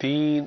3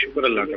شکر اللہ کا.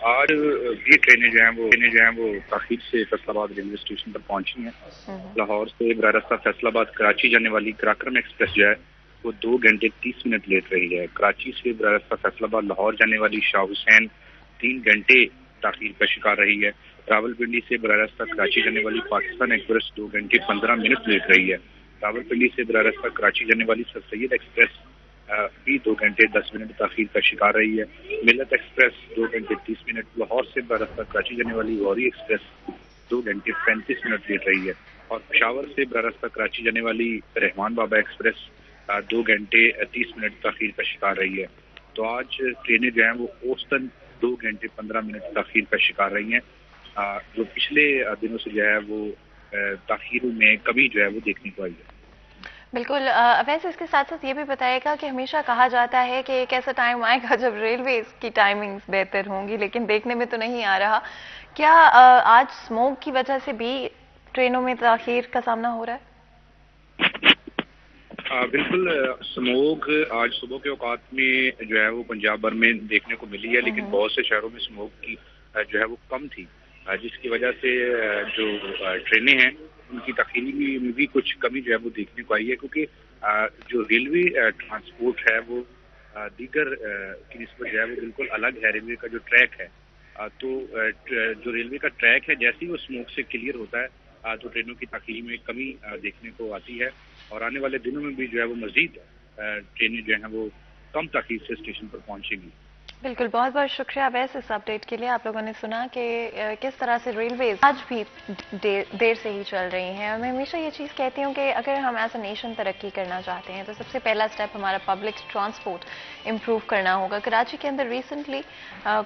آج یہ ٹرینیں جو ہیں وہ تاخیر سے فیصل آباد ریلوے اسٹیشن پر پہنچی ہیں. لاہور سے براہ راست فیصل آباد کراچی جانے والی کراکرم ایکسپریس جو ہے وہ 2 گھنٹے 30 منٹ لیٹ رہی ہے. کراچی سے براہ راست فیصل آباد لاہور جانے والی شاہ حسین 3 گھنٹے تاخیر کا شکار رہی ہے. راول پنڈی سے براہ راست کراچی جانے والی پاکستان ایکسپریس 2 گھنٹے 15 منٹ لیٹ رہی ہے. راول پنڈی سے براہ راست کراچی جانے والی سر سید ایکسپریس بھی 2 گھنٹے 10 منٹ تاخیر کا شکار رہی ہے. ملت ایکسپریس 2 گھنٹے 30 منٹ. لاہور سے براہ راست کراچی جانے والی غوری ایکسپریس 2 گھنٹے 35 منٹ لیٹ رہی ہے. اور پشاور سے براہ راست کراچی جانے والی رحمان بابا ایکسپریس 2 گھنٹے 30 منٹ تاخیر کا شکار رہی ہے. تو آج ٹرینیں جو ہیں وہ اوسطاً 2 گھنٹے 15 منٹ تاخیر کا شکار رہی ہیں، جو پچھلے دنوں سے جو ہے وہ تاخیروں میں کمی جو ہے وہ دیکھنے کو آئی ہے. بالکل. ویسے اس کے ساتھ ساتھ یہ بھی بتائے گا کہ ہمیشہ کہا جاتا ہے کہ ایک ایسا ٹائم آئے گا جب ریلویز کی ٹائمنگز بہتر ہوں گی، لیکن دیکھنے میں تو نہیں آ رہا. کیا آج اسموک کی وجہ سے بھی ٹرینوں میں تاخیر کا سامنا ہو رہا ہے؟ بالکل. اسموگ آج صبح کے اوقات میں جو ہے وہ پنجاب بھر میں دیکھنے کو ملی ہے، لیکن بہت سے شہروں میں اسموگ کی جو ہے وہ کم تھی، جس کی وجہ سے جو ٹرینیں ہیں ان کی تاخیری میں بھی کچھ کمی جو ہے وہ دیکھنے کو آئی ہے. کیونکہ جو ریلوے ٹرانسپورٹ ہے وہ دیگر کی نسبت جو ہے وہ بالکل الگ ہے. ریلوے کا جو ٹریک ہے تو جو ریلوے کا ٹریک ہے جیسے ہی وہ اسموک سے کلیئر ہوتا ہے تو ٹرینوں کی تاخیری میں کمی دیکھنے کو آتی ہے. اور آنے والے دنوں میں بھی جو ہے وہ مزید ٹرینیں جو ہیں وہ کم تاخیر سے اسٹیشن پر پہنچیں گی. بالکل. بہت بہت شکریہ ویسے اس اپڈیٹ کے لیے. آپ لوگوں نے سنا کہ کس طرح سے ریلویز آج بھی دیر سے ہی چل رہی ہیں. میں ہمیشہ یہ چیز کہتی ہوں کہ اگر ہم ایز اے نیشن ترقی کرنا چاہتے ہیں تو سب سے پہلا سٹیپ ہمارا پبلک ٹرانسپورٹ امپروو کرنا ہوگا. کراچی کے اندر ریسنٹلی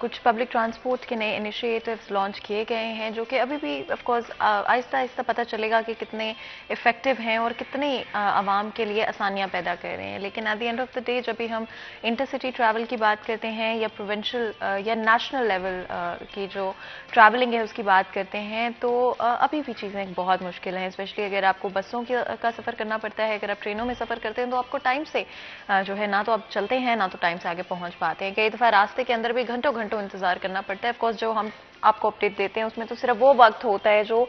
کچھ پبلک ٹرانسپورٹ کے نئے انیشیٹوز لانچ کیے گئے ہیں جو کہ ابھی بھی آف کورس آہستہ آہستہ پتہ چلے گا کہ کتنے افیکٹو ہیں اور کتنی عوام کے لیے آسانیاں پیدا کر رہے ہیں. لیکن at the end of the day جب بھی ہم انٹر سٹی ٹریول کی بات کرتے ہیں یا پروونشل یا نیشنل لیول کی جو ٹریولنگ ہے اس کی بات کرتے ہیں تو ابھی بھی چیزیں بہت مشکل ہیں. اسپیشلی اگر آپ کو بسوں کا سفر کرنا پڑتا ہے، اگر آپ ٹرینوں میں سفر کرتے ہیں تو آپ کو ٹائم سے جو ہے نہ تو آپ چلتے ہیں نہ تو ٹائم سے آگے پہنچ پاتے ہیں. کئی دفعہ راستے کے اندر بھی گھنٹوں انتظار کرنا پڑتا ہے. آف کورس جو ہم آپ کو اپڈیٹ دیتے ہیں اس میں تو صرف وہ وقت ہوتا ہے جو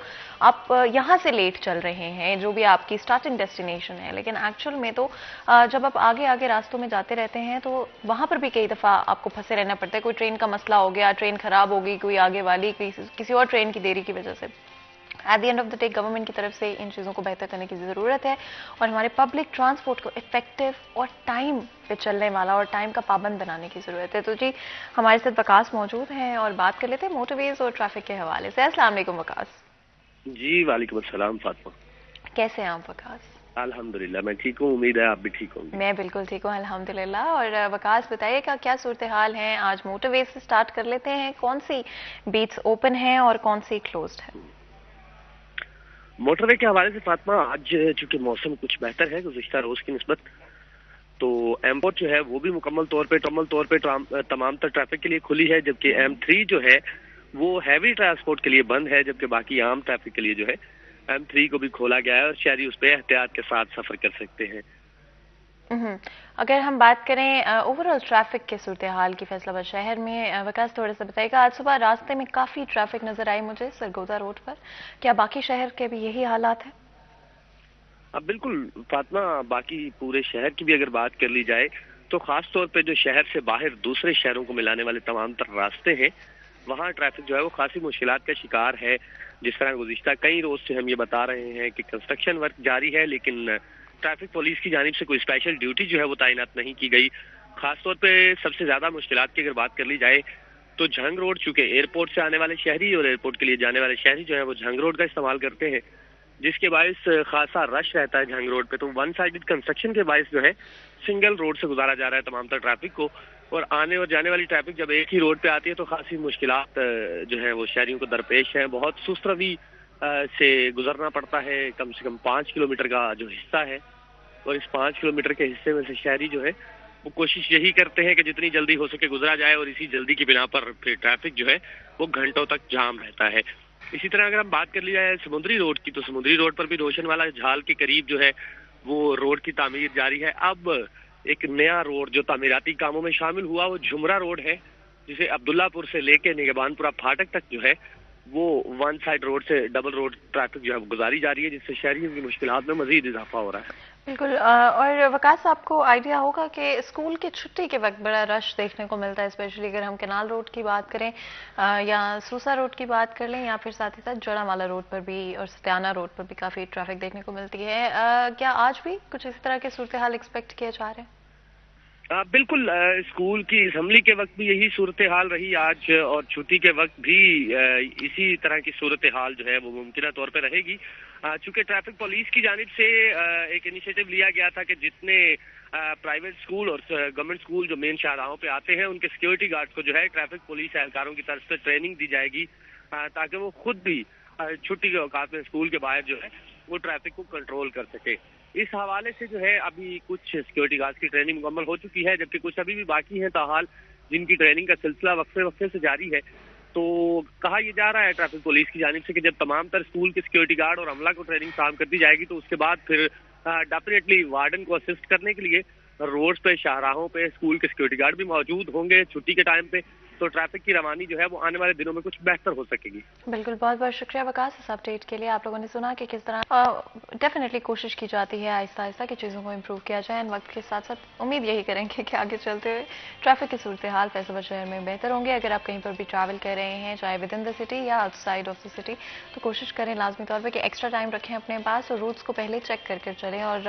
آپ یہاں سے لیٹ چل رہے ہیں، جو بھی آپ کی سٹارٹنگ ڈیسٹینیشن ہے. لیکن ایکچوئل میں تو جب آپ آگے راستوں میں جاتے رہتے ہیں تو وہاں پر بھی کئی دفعہ آپ کو پھنسے رہنا پڑتا ہے. کوئی ٹرین کا مسئلہ ہو گیا، ٹرین خراب ہو گئی، کوئی آگے والی کسی اور ٹرین کی دیری کی وجہ سے. At the end of the day government کی طرف سے ان چیزوں کو بہتر کرنے کی ضرورت ہے اور ہمارے پبلک ٹرانسپورٹ کو افیکٹو اور ٹائم پہ چلنے والا اور ٹائم کا پابند بنانے کی ضرورت ہے. تو جی ہمارے ساتھ وکاس موجود ہیں اور بات کر لیتے ہیں موٹر ویز اور ٹریفک کے حوالے سے. السلام علیکم وکاس. جی وعلیکم السلام فاطمہ. کیسے ہیں آپ وکاس؟ الحمدللہ میں ٹھیک ہوں، امید ہے آپ بھی ٹھیک ہوں گے. میں بالکل ٹھیک ہوں الحمدللہ. اور وکاس بتائیے کہ کیا صورتحال ہیں آج موٹر ویز سے سٹارٹ کر لیتے ہیں. کون سی بیٹس اوپن ہیں اور کون سی کلوزڈ ہیں؟ موٹر وے کے حوالے سے فاطمہ آج چونکہ موسم کچھ بہتر ہے گزشتہ روز کی نسبت، تو M4 جو ہے وہ بھی مکمل طور پہ تمام تر ٹریفک کے لیے کھلی ہے، جبکہ M3 جو ہے وہ ہیوی ٹرانسپورٹ کے لیے بند ہے، جبکہ باقی عام ٹریفک کے لیے جو ہے M3 کو بھی کھولا گیا ہے اور شہری اس پہ احتیاط کے ساتھ سفر کر سکتے ہیں. اگر ہم بات کریں اوور آل ٹریفک کے صورتحال کی فیصل آباد شہر میں، وکاس تھوڑا سا بتائیے گا. آج صبح راستے میں کافی ٹریفک نظر آئی مجھے سرگودا روڈ پر. کیا باقی شہر کے بھی یہی حالات ہیں؟ اب بالکل فاطمہ، باقی پورے شہر کی بھی اگر بات کر لی جائے تو خاص طور پہ جو شہر سے باہر دوسرے شہروں کو ملانے والے تمام تر راستے ہیں وہاں ٹریفک جو ہے وہ خاصی مشکلات کا شکار ہے. جس طرح گزشتہ کئی روز سے ہم یہ بتا رہے ہیں کہ کنسٹرکشن ورک جاری ہے، لیکن ٹریفک پولیس کی جانب سے کوئی اسپیشل ڈیوٹی جو ہے وہ تعینات نہیں کی گئی. خاص طور پہ سب سے زیادہ مشکلات کی اگر بات کر لی جائے تو جھنگ روڈ، چونکہ ایئرپورٹ سے آنے والے شہری اور ایئرپورٹ کے لیے جانے والے شہری جو ہے وہ جھنگ روڈ کا استعمال کرتے ہیں، جس کے باعث خاصا رش رہتا ہے جھنگ روڈ پہ. تو ون سائیڈڈ کنسٹرکشن کے باعث جو ہے سنگل روڈ سے گزارا جا رہا ہے تمام تر ٹریفک کو، اور آنے اور جانے والی ٹریفک جب ایک ہی روڈ پہ آتی ہے تو خاصی مشکلات جو ہے وہ شہریوں کو درپیش ہیں. بہت سست روی سے گزرنا پڑتا ہے. کم سے کم 5 کلومیٹر کا جو حصہ ہے اور اس 5 کلومیٹر کے حصے میں سے شہری جو ہے وہ کوشش یہی کرتے ہیں کہ جتنی جلدی ہو سکے گزرا جائے، اور اسی جلدی کی بنا پر پھر ٹریفک جو ہے وہ گھنٹوں تک جام رہتا ہے. اسی طرح اگر ہم بات کر لی جائے سمندری روڈ کی تو سمندری روڈ پر بھی روشن والا جھال کے قریب جو ہے وہ روڈ کی تعمیر جاری ہے. اب ایک نیا روڈ جو تعمیراتی کاموں میں شامل ہوا وہ جھمرا روڈ ہے، جسے عبداللہ پور سے لے کے نگہبان پورہ پھاٹک تک جو ہے وہ ون سائڈ روڈ سے ڈبل روڈ ٹریفک جو ہے گزاری جا رہی ہے، جس سے شہریوں کی مشکلات میں مزید اضافہ ہو رہا ہے. بالکل. اور وقاص صاحب کو آئیڈیا ہوگا کہ اسکول کی چھٹی کے وقت بڑا رش دیکھنے کو ملتا ہے، اسپیشلی اگر ہم کینال روڈ کی بات کریں یا سوسا روڈ کی بات کر لیں، یا پھر ساتھ ہی ساتھ جڑا والا روڈ پر بھی اور ستیانہ روڈ پر بھی کافی ٹریفک دیکھنے کو ملتی ہے. کیا آج بھی کچھ اسی طرح کے صورتحال ایکسپیکٹ کیے جا رہے ہیں؟ بالکل. اسکول کی اسمبلی کے وقت بھی یہی صورتحال رہی آج، اور چھٹی کے وقت بھی اسی طرح کی صورتحال جو ہے وہ ممکنہ طور پہ رہے گی. چونکہ ٹریفک پولیس کی جانب سے ایک انیشیٹو لیا گیا تھا کہ جتنے پرائیویٹ اسکول اور گورنمنٹ اسکول جو مین شاہراہوں پہ آتے ہیں ان کے سیکیورٹی گارڈز کو جو ہے ٹریفک پولیس اہلکاروں کی طرف سے ٹریننگ دی جائے گی، تاکہ وہ خود بھی چھٹی کے اوقات میں اسکول کے باہر جو ہے وہ ٹریفک کو کنٹرول کر سکے. اس حوالے سے جو ہے ابھی کچھ سیکیورٹی گارڈز کی ٹریننگ مکمل ہو چکی ہے، جبکہ کچھ ابھی بھی باقی ہیں تاحال، جن کی ٹریننگ کا سلسلہ وقفے سے جاری ہے. تو کہا یہ جا رہا ہے ٹریفک پولیس کی جانب سے کہ جب تمام تر اسکول کے سیکیورٹی گارڈ اور عملہ کو ٹریننگ فراہم کر دی جائے گی تو اس کے بعد پھر ڈیفینیٹلی وارڈن کو اسسٹ کرنے کے لیے روڈز پہ، شاہراہوں پہ اسکول کے سیکیورٹی گارڈ بھی موجود ہوں گے چھٹی کے ٹائم پہ، تو ٹریفک کی روانی جو ہے وہ آنے والے دنوں میں کچھ بہتر ہو سکے گی. بالکل. بہت بہت شکریہ وقاص اس اپڈیٹ کے لیے. آپ لوگوں نے سنا کہ کس طرح ڈیفینیٹلی کوشش کی جاتی ہے آہستہ آہستہ کہ چیزوں کو امپروو کیا جائے. وقت کے ساتھ ساتھ امید یہی کریں گے کہ آگے چلتے ہوئے ٹریفک کی صورتحال فیصل آباد شہر میں بہتر ہوں گے. اگر آپ کہیں پر بھی ٹریول کر رہے ہیں چاہے ود ان دا سٹی یا out side of the city, تو کوشش کریں لازمی طور پہ کہ ایکسٹرا ٹائم رکھیں اپنے پاس اور روٹس کو پہلے چیک کر کر چلیں. اور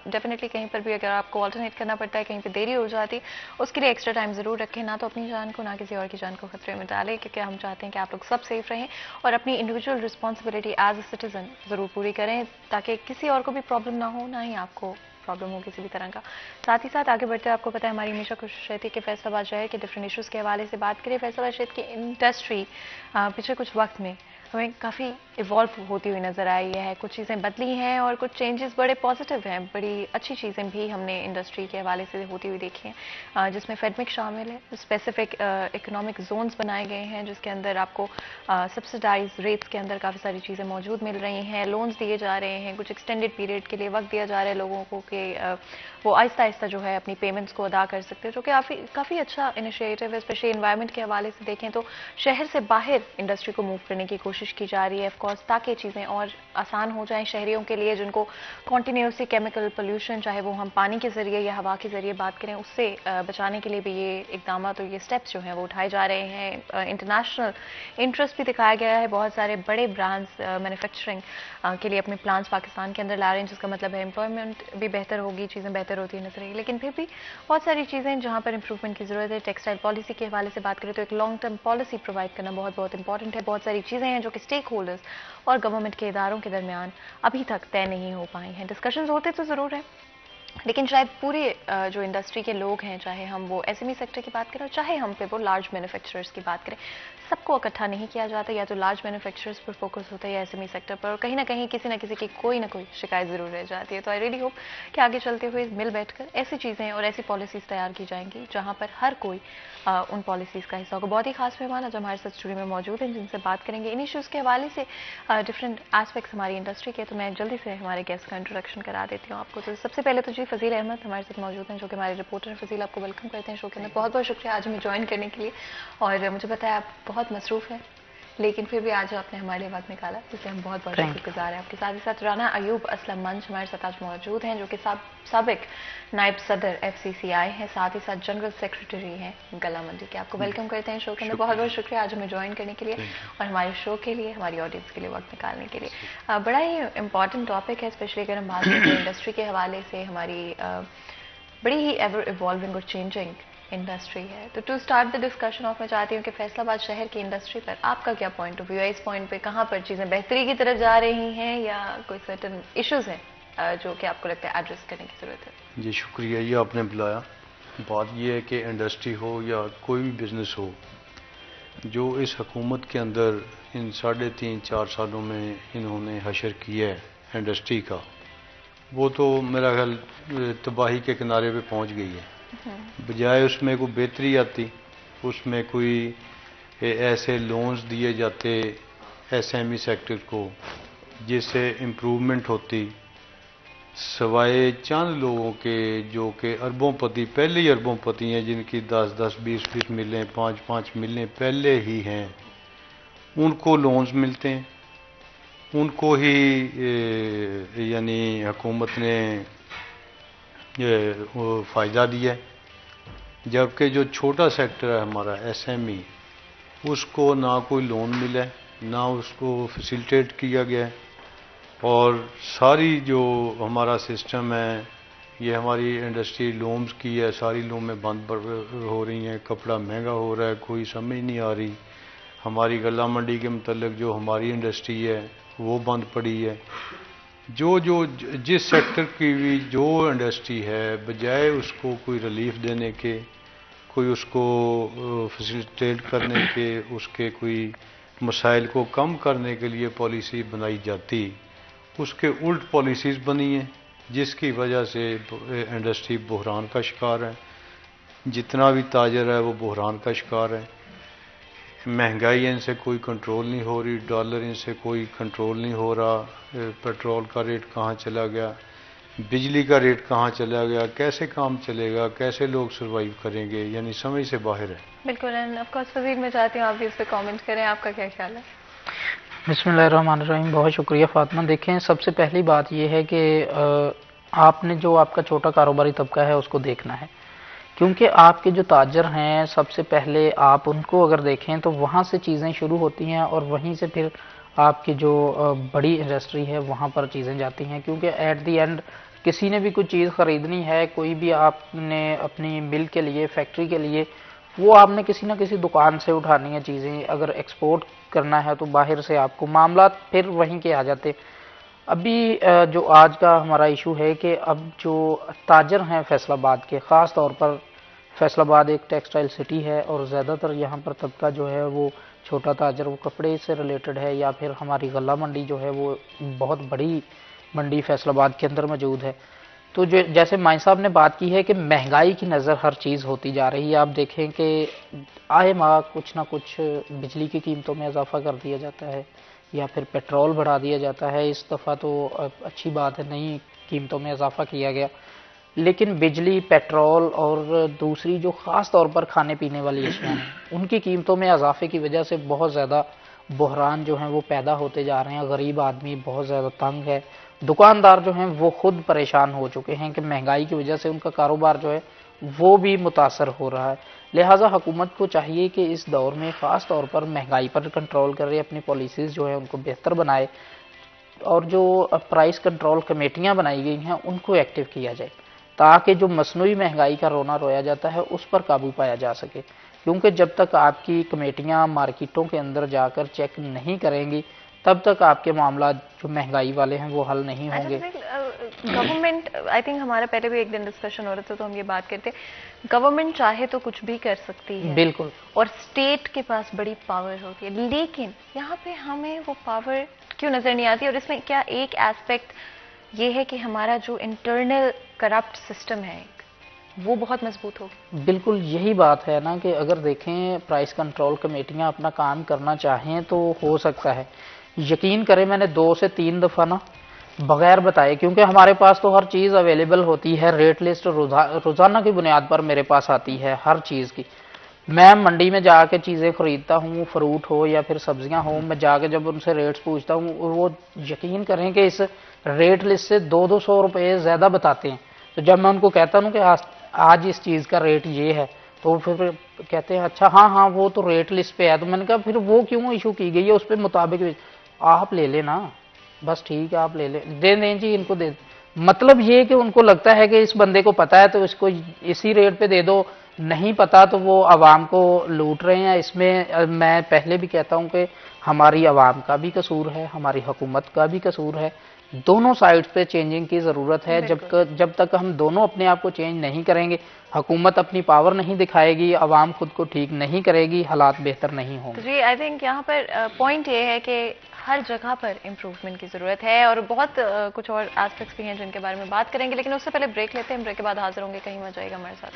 ڈیفینیٹلی کہیں پر بھی اگر آپ کو آلٹرنیٹ کرنا پڑتا ہے، کہیں پہ دیری ہو جاتی، اس کے لیے ایکسٹرا ٹائم ضرور رکھیں، نہ تو اپنی جان کو نہ کسی اور کی جان کو خطرے میں ڈالیں، کیونکہ ہم چاہتے ہیں کہ آپ لوگ سب سیف رہیں اور اپنی individual responsibility as a citizen ضرور پوری کریں، تاکہ کسی اور کو بھی پرابلم نہ ہو، نہ ہی آپ کو پرابلم ہو کسی بھی طرح کا. ساتھ ہی ساتھ آگے بڑھتے آپ کو پتہ ہے ہماری ہمیشہ کوشش رہتی ہے کہ فیصل آباد شہر کے ڈفرینٹ ایشوز کے حوالے سے بات کریں. فیصل آباد شہر کی انڈسٹری پچھلے کچھ وقت میں ہمیں کافی ایوالو ہوتی ہوئی نظر آئی ہے. کچھ چیزیں بدلی ہیں اور کچھ چینجز بڑے پازیٹیو ہیں، بڑی اچھی چیزیں بھی ہم نے انڈسٹری کے حوالے سے ہوتی ہوئی دیکھی ہیں، جس میں فیڈمک شامل ہے. اسپیسیفک اکنامک زونز بنائے گئے ہیں جس کے اندر آپ کو سبسڈائز ریٹس کے اندر کافی ساری چیزیں موجود مل رہی ہیں، لونز دیے جا رہے ہیں، کچھ ایکسٹینڈڈ پیریڈ کے لیے وقت دیا جا رہا ہے لوگوں کو کہ وہ آہستہ آہستہ جو ہے اپنی پیمنٹس کو ادا کر سکتے ہیں، جو کہ کافی اچھا انیشیٹو ہے. اسپیشلی انوائرمنٹ کے حوالے سے دیکھیں تو شہر سے باہر انڈسٹری کو موو کرنے کی کوشش کی جا رہی ہے آف کورس، تاکہ چیزیں اور آسان ہو جائیں شہریوں کے لیے جن کو کنٹینیوسلی کیمیکل پولوشن، چاہے وہ ہم پانی کے ذریعے یا ہوا کے ذریعے بات کریں، اس سے بچانے کے لیے بھی یہ اقدامات اور یہ سٹیپس جو ہیں وہ اٹھائے جا رہے ہیں. انٹرنیشنل انٹرسٹ بھی دکھایا گیا ہے، بہت سارے بڑے برانڈز مینوفیکچرنگ کے لیے اپنے پلانٹس پاکستان کے اندر لا رہے ہیں، جس کا مطلب ہے امپلائمنٹ بھی بہتر ہوگی، چیزیں بہتر ہوتی نظر آئیں گی. لیکن پھر بھی بہت ساری چیزیں جہاں پر امپروومنٹ کی ضرورت ہے. ٹیکسٹائل پالیسی کے حوالے سے بات کریں تو ایک لانگ ٹرم پالیسی پرووائڈ کرنا بہت امپورٹنٹ ہے. بہت ساری چیزیں ہیں جو کہ اسٹیک ہولڈرز اور گورنمنٹ کے اداروں کے درمیان ابھی تک طے نہیں ہو پائی ہیں. ڈسکشنز ہوتے تو ضرور ہیں، لیکن شاید پورے جو انڈسٹری کے لوگ ہیں، چاہے ہم وہ ایس ایم ای سیکٹر کی بات کریں اور چاہے ہم پہ وہ لارج مینوفیکچررز کی بات کریں، سب کو اکٹھا نہیں کیا جاتا. یا تو لارج مینوفیکچررز پر فوکس ہوتا ہے یا ایس ایم ای سیکٹر پر، اور کہیں نہ کہیں کسی نہ کسی کی کوئی نہ کوئی شکایت ضرور رہ جاتی ہے. تو آئی ریلی ہوپ کہ آگے چلتے ہوئے مل بیٹھ کر ایسی چیزیں اور ایسی پالیسیز تیار کی جائیں گی جہاں پر ہر کوئی ان پالیسیز کا حصہ ہوگا. بہت ہی خاص مہمان آج ہمارے ساتھ اسٹوڈیو میں موجود ہیں جن سے بات کریں گے ان ایشوز کے حوالے سے، ڈفرینٹ ایسپیکٹس ہماری انڈسٹری کے. تو میں جلدی سے ہمارے گیسٹ کا انٹروڈکشن کرا دیتی ہوں آپ کو. تو سب سے پہلے تو جی فضیل احمد ہمارے ساتھ موجود ہیں جو کہ ہمارے رپورٹر ہیں. فضیل، آپ کو ویلکم کرتے ہیں شو کے اندر. بہت بہت شکریہ آج ہمیں جوائن کرنے کے لیے، اور مجھے پتا ہے آپ بہت مصروف ہیں لیکن پھر بھی آج آپ نے ہمارے لیے وقت نکالا، اس لیے ہم بہت بہت شکر گزار ہیں آپ کے. ساتھ ہی ساتھ رانا ایوب اسلم منچ ہمارے ساتھ آج موجود ہیں جو کہ سابق نائب صدر ایف سی سی آئی ہیں، ساتھ ہی ساتھ جنرل سیکرٹری ہیں گلا منڈی کے. آپ کو ویلکم کرتے ہیں شو کے اندر. بہت بہت شکریہ آج ہمیں جوائن کرنے کے لیے اور ہمارے شو کے لیے، ہماری آڈینس کے لیے وقت نکالنے کے لیے. بڑا ہی امپورٹنٹ ٹاپک ہے، اسپیشلی اگر ہم بات کریں انڈسٹری کے حوالے سے. ہماری بڑی ہی ایور ایوالونگ اور چینجنگ انڈسٹری ہے. تو to start the discussion off میں چاہتی ہوں کہ فیصل آباد شہر کی انڈسٹری پر آپ کا کیا پوائنٹ آف ویو ہے؟ اس پوائنٹ پہ کہاں پر چیزیں بہتری کی طرف جا رہی ہیں یا کوئی سرٹن ایشوز ہیں جو کہ آپ کو لگتا ہے ایڈریس کرنے کی ضرورت ہے؟ جی شکریہ، یہ آپ نے بلایا. بات یہ ہے کہ انڈسٹری ہو یا کوئی بھی بزنس ہو، جو اس حکومت کے اندر ان 3.5-4 سالوں میں انہوں نے حشر کیا ہے انڈسٹری کا، وہ تو میرا خیال تباہی کے کنارے پہ پہنچ گئی ہے. بجائے اس میں کوئی بہتری آتی، اس میں کوئی ایسے لونز دیے جاتے ایس ایم ای سیکٹر کو جس سے امپروومنٹ ہوتی، سوائے چند لوگوں کے جو کہ اربوں پتی پہلے ہی اربوں پتی ہیں، جن کی 10-10 20-20 ملیں 5-5 ملیں پہلے ہی ہیں، ان کو لونز ملتے ہیں، ان کو ہی یعنی حکومت نے فائدہ دیا ہے، جبکہ جو چھوٹا سیکٹر ہے ہمارا SME، اس کو نہ کوئی لون ملا ہے، نہ اس کو فیسیلیٹیٹ کیا گیا ہے، اور ساری جو ہمارا سسٹم ہے، یہ ہماری انڈسٹری لومز کی ہے، ساری لومیں بند ہو رہی ہیں، کپڑا مہنگا ہو رہا ہے، کوئی سمجھ نہیں آ رہی، ہماری غلہ منڈی کے متعلق جو ہماری انڈسٹری ہے وہ بند پڑی ہے، جس سیکٹر کی بھی جو انڈسٹری ہے، بجائے اس کو کوئی ریلیف دینے کے، کوئی اس کو فیسیلیٹیٹ کرنے کے، اس کے کوئی مسائل کو کم کرنے کے لیے پالیسی بنائی جاتی، اس کے الٹ پالیسیز بنی ہیں، جس کی وجہ سے انڈسٹری بحران کا شکار ہے، جتنا بھی تاجر ہے وہ بحران کا شکار ہے، مہنگائی ان سے کوئی کنٹرول نہیں ہو رہی، ڈالر ان سے کوئی کنٹرول نہیں ہو رہا، پیٹرول کا ریٹ کہاں چلا گیا، بجلی کا ریٹ کہاں چلا گیا، کیسے کام چلے گا، کیسے لوگ سروائیو کریں گے، یعنی سمجھ سے باہر ہے۔ بالکل، اینڈ آف کورس وزیر میں چاہتی ہوں آپ بھی اس پہ کامنٹ کریں، آپ کا کیا خیال ہے؟ بسم اللہ الرحمن الرحیم، بہت شکریہ فاطمہ۔ دیکھیں، سب سے پہلی بات یہ ہے کہ آپ نے جو آپ کا چھوٹا کاروباری طبقہ ہے اس کو دیکھنا ہے، کیونکہ آپ کے جو تاجر ہیں سب سے پہلے آپ ان کو اگر دیکھیں تو وہاں سے چیزیں شروع ہوتی ہیں، اور وہیں سے پھر آپ کی جو بڑی انڈسٹری ہے وہاں پر چیزیں جاتی ہیں، کیونکہ ایٹ دی اینڈ کسی نے بھی کوئی چیز خریدنی ہے، کوئی بھی آپ نے اپنی مل کے لیے، فیکٹری کے لیے، وہ آپ نے کسی نہ کسی دکان سے اٹھانی ہے چیزیں، اگر ایکسپورٹ کرنا ہے تو باہر سے آپ کو معاملات پھر وہیں کے آ جاتے۔ ابھی جو آج کا ہمارا ایشو ہے کہ اب جو تاجر ہیں فیصل آباد کے، خاص طور پر فیصل آباد ایک ٹیکسٹائل سٹی ہے، اور زیادہ تر یہاں پر طبقہ جو ہے وہ چھوٹا تاجر، وہ کپڑے سے ریلیٹڈ ہے، یا پھر ہماری غلہ منڈی جو ہے وہ بہت بڑی منڈی فیصل آباد کے اندر موجود ہے۔ تو جیسے مائن صاحب نے بات کی ہے کہ مہنگائی کی نظر ہر چیز ہوتی جا رہی ہے، آپ دیکھیں کہ آئے ماہ کچھ نہ کچھ بجلی کی قیمتوں میں اضافہ کر دیا جاتا ہے، یا پھر پیٹرول بڑھا دیا جاتا ہے۔ اس دفعہ تو اچھی بات ہے، نئی قیمتوں میں اضافہ کیا گیا، لیکن بجلی، پیٹرول اور دوسری جو خاص طور پر کھانے پینے والی اشیاء ہیں، ان کی قیمتوں میں اضافے کی وجہ سے بہت زیادہ بحران جو ہیں وہ پیدا ہوتے جا رہے ہیں، غریب آدمی بہت زیادہ تنگ ہے، دکاندار جو ہیں وہ خود پریشان ہو چکے ہیں کہ مہنگائی کی وجہ سے ان کا کاروبار جو ہے وہ بھی متاثر ہو رہا ہے۔ لہٰذا حکومت کو چاہیے کہ اس دور میں خاص طور پر مہنگائی پر کنٹرول کرے، اپنی پالیسیز جو ہیں ان کو بہتر بنائے، اور جو پرائس کنٹرول کمیٹیاں بنائی گئی ہیں ان کو ایکٹیو کیا جائے، تاکہ جو مصنوعی مہنگائی کا رونا رویا جاتا ہے اس پر قابو پایا جا سکے، کیونکہ جب تک آپ کی کمیٹیاں مارکیٹوں کے اندر جا کر چیک نہیں کریں گی تب تک آپ کے معاملات جو مہنگائی والے ہیں وہ حل نہیں ہوں گے۔ گورنمنٹ، آئی تھنک ہمارا پہلے بھی ایک دن ڈسکشن ہو رہا تھا تو ہم یہ بات کرتے، گورنمنٹ چاہے تو کچھ بھی کر سکتی ہے، بالکل، اور اسٹیٹ کے پاس بڑی پاور ہوتی ہے، لیکن یہاں پہ ہمیں وہ پاور کیوں نظر نہیں آتی؟ اور اس میں کیا ایک ایسپیکٹ یہ ہے کہ ہمارا جو انٹرنل کرپٹ سسٹم ہے وہ بہت مضبوط ہوگی؟ بالکل یہی بات ہے نا کہ اگر دیکھیں پرائس کنٹرول کمیٹیاں اپنا کام کرنا چاہیں تو ہو سکتا ہے، یقین کریں میں نے 2 سے 3 دفعہ نا بغیر بتائے، کیونکہ ہمارے پاس تو ہر چیز اویلیبل ہوتی ہے، ریٹ لسٹ روزانہ کی بنیاد پر میرے پاس آتی ہے ہر چیز کی، میں منڈی میں جا کے چیزیں خریدتا ہوں، فروٹ ہو یا پھر سبزیاں ہوں، میں جا کے جب ان سے ریٹس پوچھتا ہوں اور وہ یقین کریں کہ اس ریٹ لسٹ سے 200 روپے زیادہ بتاتے ہیں، تو جب میں ان کو کہتا ہوں کہ آج اس چیز کا ریٹ یہ ہے تو پھر کہتے ہیں اچھا ہاں وہ تو ریٹ لسٹ پہ ہے، تو میں نے کہا پھر وہ کیوں ایشو کی گئی ہے، اس پہ مطابق آپ لے لیں نا، بس ٹھیک ہے آپ لے لیں، دے دیں جی ان کو دے، مطلب یہ کہ ان کو لگتا ہے کہ اس بندے کو پتا ہے تو اس کو اسی ریٹ پہ دے دو، نہیں پتا تو وہ عوام کو لوٹ رہے ہیں۔ اس میں میں پہلے بھی کہتا ہوں کہ ہماری عوام کا بھی قصور ہے، ہماری حکومت کا بھی قصور ہے، دونوں سائڈز پہ چینجنگ کی ضرورت ہے، جب تک ہم دونوں اپنے آپ کو چینج نہیں کریں گے، حکومت اپنی پاور نہیں دکھائے گی، عوام خود کو ٹھیک نہیں کرے گی، حالات بہتر نہیں ہوں گے۔ جی آئی تھنک یہاں پر پوائنٹ یہ ہے کہ ہر جگہ پر امپروومنٹ کی ضرورت ہے، اور بہت کچھ اور ایسپیکٹس بھی ہیں جن کے بارے میں بات کریں گے، لیکن اس سے پہلے بریک لیتے ہیں، بریک کے بعد حاضر ہوں گے، کہیں مت جائے گا ہمارے ساتھ۔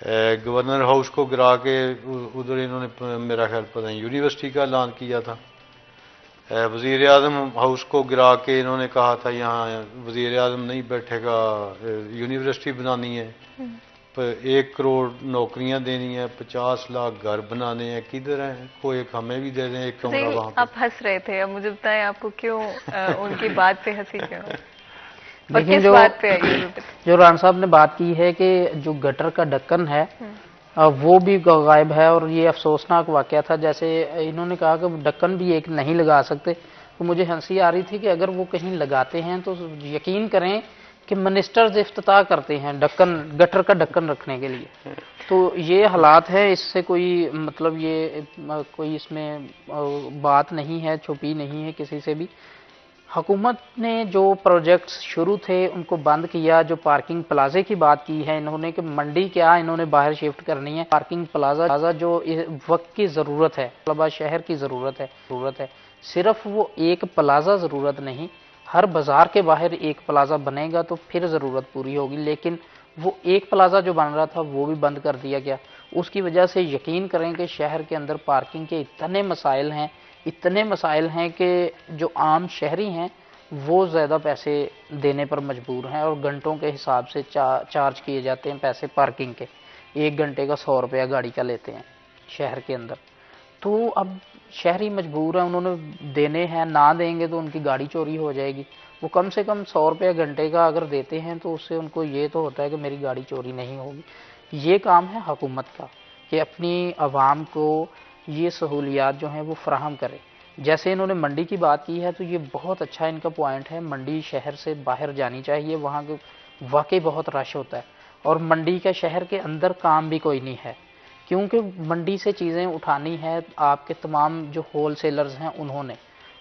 گورنر ہاؤس کو گرا کے ادھر انہوں نے میرا خیال پتہ نہیں یونیورسٹی کا اعلان کیا تھا. وزیر اعظم ہاؤس کو گرا کے انہوں نے کہا تھا یہاں وزیر اعظم نہیں بیٹھے گا, یونیورسٹی بنانی ہے, 1 کروڑ نوکریاں دینی ہیں, 50 لاکھ گھر بنانے ہیں. کدھر ہیں؟ کوئی ایک ہمیں بھی دے دیں ایک کمرہ وہاں پہ. آپ ہنس رہے تھے, اب مجھے بتائیں آپ کو کیوں ان کی بات پہ ہنسی کیوں, اور لیکن کس بات پہ آئی؟ جو ران صاحب نے بات کی ہے کہ جو گٹر کا ڈھکن ہے وہ بھی غائب ہے, اور یہ افسوسناک واقعہ تھا. جیسے انہوں نے کہا کہ ڈھکن بھی ایک نہیں لگا سکتے, تو مجھے ہنسی آ رہی تھی کہ اگر وہ کہیں لگاتے ہیں تو یقین کریں کہ منسٹرز افتتاح کرتے ہیں ڈھکن, گٹر کا ڈھکن رکھنے کے لیے. تو یہ حالات ہے, اس سے کوئی مطلب یہ کوئی اس میں بات نہیں ہے, چھپی نہیں ہے کسی سے بھی. حکومت نے جو پروجیکٹس شروع تھے ان کو بند کیا. جو پارکنگ پلازے کی بات کی ہے انہوں نے کہ منڈی کیا انہوں نے باہر شفٹ کرنی ہے, پارکنگ پلازا جو وقت کی ضرورت ہے, طلبہ شہر کی ضرورت ہے. صرف وہ ایک پلازا ضرورت نہیں, ہر بازار کے باہر ایک پلازا بنے گا تو پھر ضرورت پوری ہوگی. لیکن وہ ایک پلازا جو بن رہا تھا وہ بھی بند کر دیا گیا. اس کی وجہ سے یقین کریں کہ شہر کے اندر پارکنگ کے اتنے مسائل ہیں کہ جو عام شہری ہیں وہ زیادہ پیسے دینے پر مجبور ہیں, اور گھنٹوں کے حساب سے چارج کیے جاتے ہیں پیسے پارکنگ کے. 1 گھنٹے کا 100 روپیہ گاڑی کا لیتے ہیں شہر کے اندر. تو اب شہری مجبور ہیں, انہوں نے دینے ہیں, نہ دیں گے تو ان کی گاڑی چوری ہو جائے گی. وہ کم سے کم 100 روپیہ گھنٹے کا اگر دیتے ہیں تو اس سے ان کو یہ تو ہوتا ہے کہ میری گاڑی چوری نہیں ہوگی. یہ کام ہے حکومت کا کہ اپنی عوام کو یہ سہولیات جو ہیں وہ فراہم کرے. جیسے انہوں نے منڈی کی بات کی ہے تو یہ بہت اچھا ان کا پوائنٹ ہے. منڈی شہر سے باہر جانی چاہیے, وہاں کے واقعی بہت رش ہوتا ہے, اور منڈی کا شہر کے اندر کام بھی کوئی نہیں ہے, کیونکہ منڈی سے چیزیں اٹھانی ہے آپ کے تمام جو ہول سیلرز ہیں انہوں نے,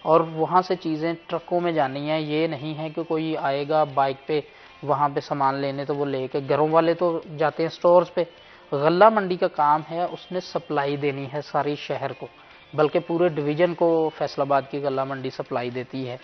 اور وہاں سے چیزیں ٹرکوں میں جانی ہیں. یہ نہیں ہے کہ کوئی آئے گا بائک پہ وہاں پہ سامان لینے تو وہ لے کے, گھروں والے تو جاتے ہیں سٹورز پہ. غلہ منڈی کا کام ہے اس نے سپلائی دینی ہے ساری شہر کو, بلکہ پورے ڈویژن کو فیصل آباد کی غلہ منڈی سپلائی دیتی ہے.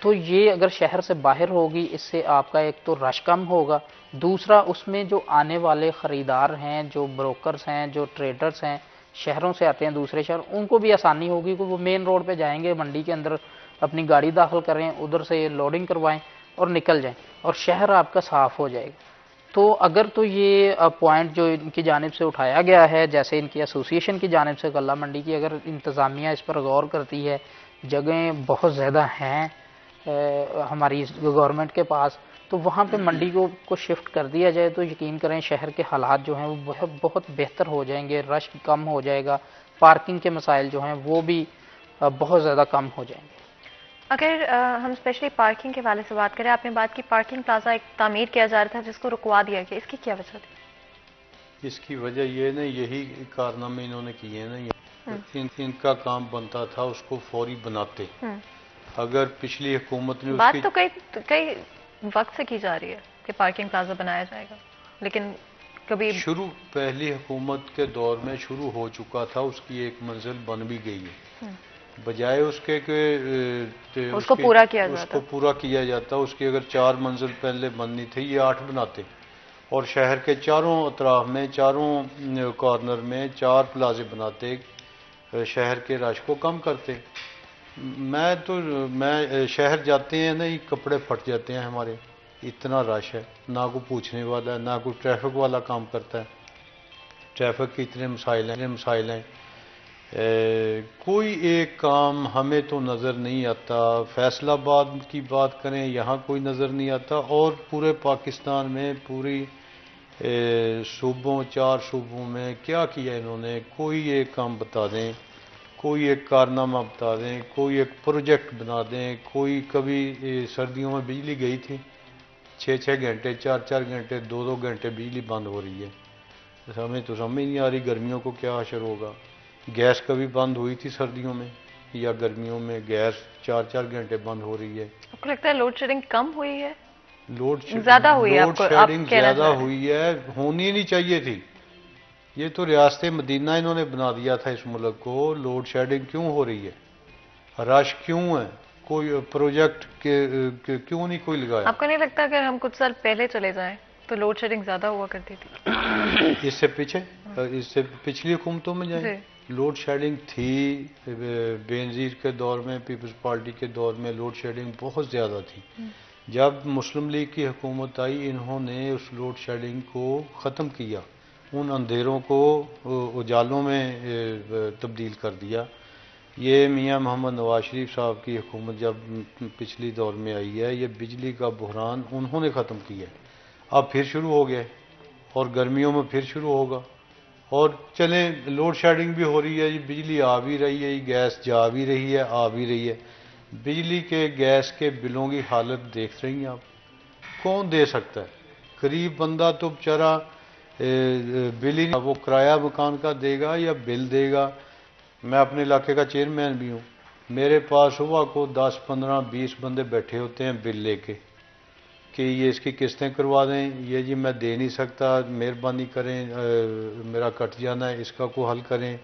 تو یہ اگر شہر سے باہر ہوگی اس سے آپ کا ایک تو رش کم ہوگا, دوسرا اس میں جو آنے والے خریدار ہیں, جو بروکرز ہیں, جو ٹریڈرز ہیں, شہروں سے آتے ہیں دوسرے شہر, ان کو بھی آسانی ہوگی کہ وہ مین روڈ پہ جائیں گے, منڈی کے اندر اپنی گاڑی داخل کریں, ادھر سے لوڈنگ کروائیں اور نکل جائیں, اور شہر آپ کا صاف ہو جائے گا. تو اگر تو یہ پوائنٹ جو ان کی جانب سے اٹھایا گیا ہے, جیسے ان کی ایسوسیشن کی جانب سے غلہ منڈی کی, اگر انتظامیہ اس پر غور کرتی ہے, جگہیں بہت زیادہ ہیں ہماری گورنمنٹ کے پاس, تو وہاں پہ منڈی کو شفٹ کر دیا جائے تو یقین کریں شہر کے حالات جو ہیں وہ بہت بہتر ہو جائیں گے, رش کم ہو جائے گا, پارکنگ کے مسائل جو ہیں وہ بھی بہت زیادہ کم ہو جائیں گے. اگر ہم اسپیشلی پارکنگ کے والے سے بات کریں, آپ نے بات کی پارکنگ پلازا ایک تعمیر کیا جا رہا تھا جس کو رکوا دیا گیا, اس کی کیا وجہ تھی؟ اس کی وجہ یہ نا, یہی کارنامے انہوں نے کیے نا, ان کا کام بنتا تھا اس کو فوری بناتے. اگر پچھلی حکومت نے بات تو کئی وقت سے کی جا رہی ہے کہ پارکنگ پلازا بنایا جائے گا, لیکن کبھی پہلی حکومت کے دور میں شروع ہو چکا تھا, اس کی ایک منزل بن بھی گئی ہے. بجائے اس کے کہ اس کو پورا کیا جاتا, اس کی اگر 4 منزل پہلے بننی تھی, یہ 8 بناتے, اور شہر کے چاروں اطراف میں, چاروں کارنر میں 4 پلازے بناتے, شہر کے رش کو کم کرتے. میں شہر جاتے ہیں نا, یہ کپڑے پھٹ جاتے ہیں ہمارے, اتنا رش ہے, نہ کوئی پوچھنے والا ہے, نہ کوئی ٹریفک والا کام کرتا ہے. ٹریفک کے اتنے مسائل ہیں, کوئی ایک کام ہمیں تو نظر نہیں آتا. فیصل آباد کی بات کریں, یہاں کوئی نظر نہیں آتا, اور پورے پاکستان میں پوری 4 صوبوں میں کیا کیا انہوں نے, کوئی ایک کام بتا دیں, کوئی ایک کارنامہ بتا دیں, کوئی ایک پروجیکٹ بنا دیں. کوئی کبھی سردیوں میں بجلی گئی تھی, 6 گھنٹے 4 گھنٹے 2 گھنٹے بجلی بند ہو رہی ہے. ہمیں تو سمجھ نہیں آ رہی گرمیوں کو کیا حشر ہوگا. گیس کبھی بند ہوئی تھی سردیوں میں یا گرمیوں میں, گیس 4 گھنٹے بند ہو رہی ہے. آپ کو لگتا ہے لوڈ شیڈنگ کم ہوئی ہے؟ لوڈ زیادہ ہوئی ہے, لوڈ شیڈنگ زیادہ ہوئی ہے, ہونی نہیں چاہیے تھی. یہ تو ریاست مدینہ انہوں نے بنا دیا تھا اس ملک کو. لوڈ شیڈنگ کیوں ہو رہی ہے, رش کیوں ہے, کوئی پروجیکٹ کیوں نہیں کوئی لگایا؟ آپ کو نہیں لگتا اگر ہم کچھ سال پہلے چلے جائیں تو لوڈ شیڈنگ زیادہ ہوا کرتی تھی؟ اس سے پچھلی حکومتوں میں جائیں لوڈ شیڈنگ تھی، بے نظیر کے دور میں، پیپلز پارٹی کے دور میں لوڈ شیڈنگ بہت زیادہ تھی. جب مسلم لیگ کی حکومت آئی انہوں نے اس لوڈ شیڈنگ کو ختم کیا، ان اندھیروں کو اجالوں میں تبدیل کر دیا. یہ میاں محمد نواز شریف صاحب کی حکومت جب پچھلی دور میں آئی ہے، یہ بجلی کا بحران انہوں نے ختم کیا ہے. اب پھر شروع ہو گیا اور گرمیوں میں پھر شروع ہوگا. اور چلیں لوڈ شیڈنگ بھی ہو رہی ہے، بجلی آ بھی رہی ہے، گیس جا بھی رہی ہے، آ بھی رہی ہے. بجلی کے گیس کے بلوں کی حالت دیکھ رہی ہیں آپ، کون دے سکتا ہے؟ غریب بندہ تو بیچارہ بل ہی وہ کرایہ مکان کا دے گا یا بل دے گا. میں اپنے علاقے کا چیئرمین بھی ہوں، میرے پاس صبح کو 10 15 20 بندے بیٹھے ہوتے ہیں بل لے کے کہ یہ اس کی قسطیں کروا دیں، یہ جی میں دے نہیں سکتا، مہربانی کریں، میرا کٹ جانا ہے، اس کا کوئی حل کریں،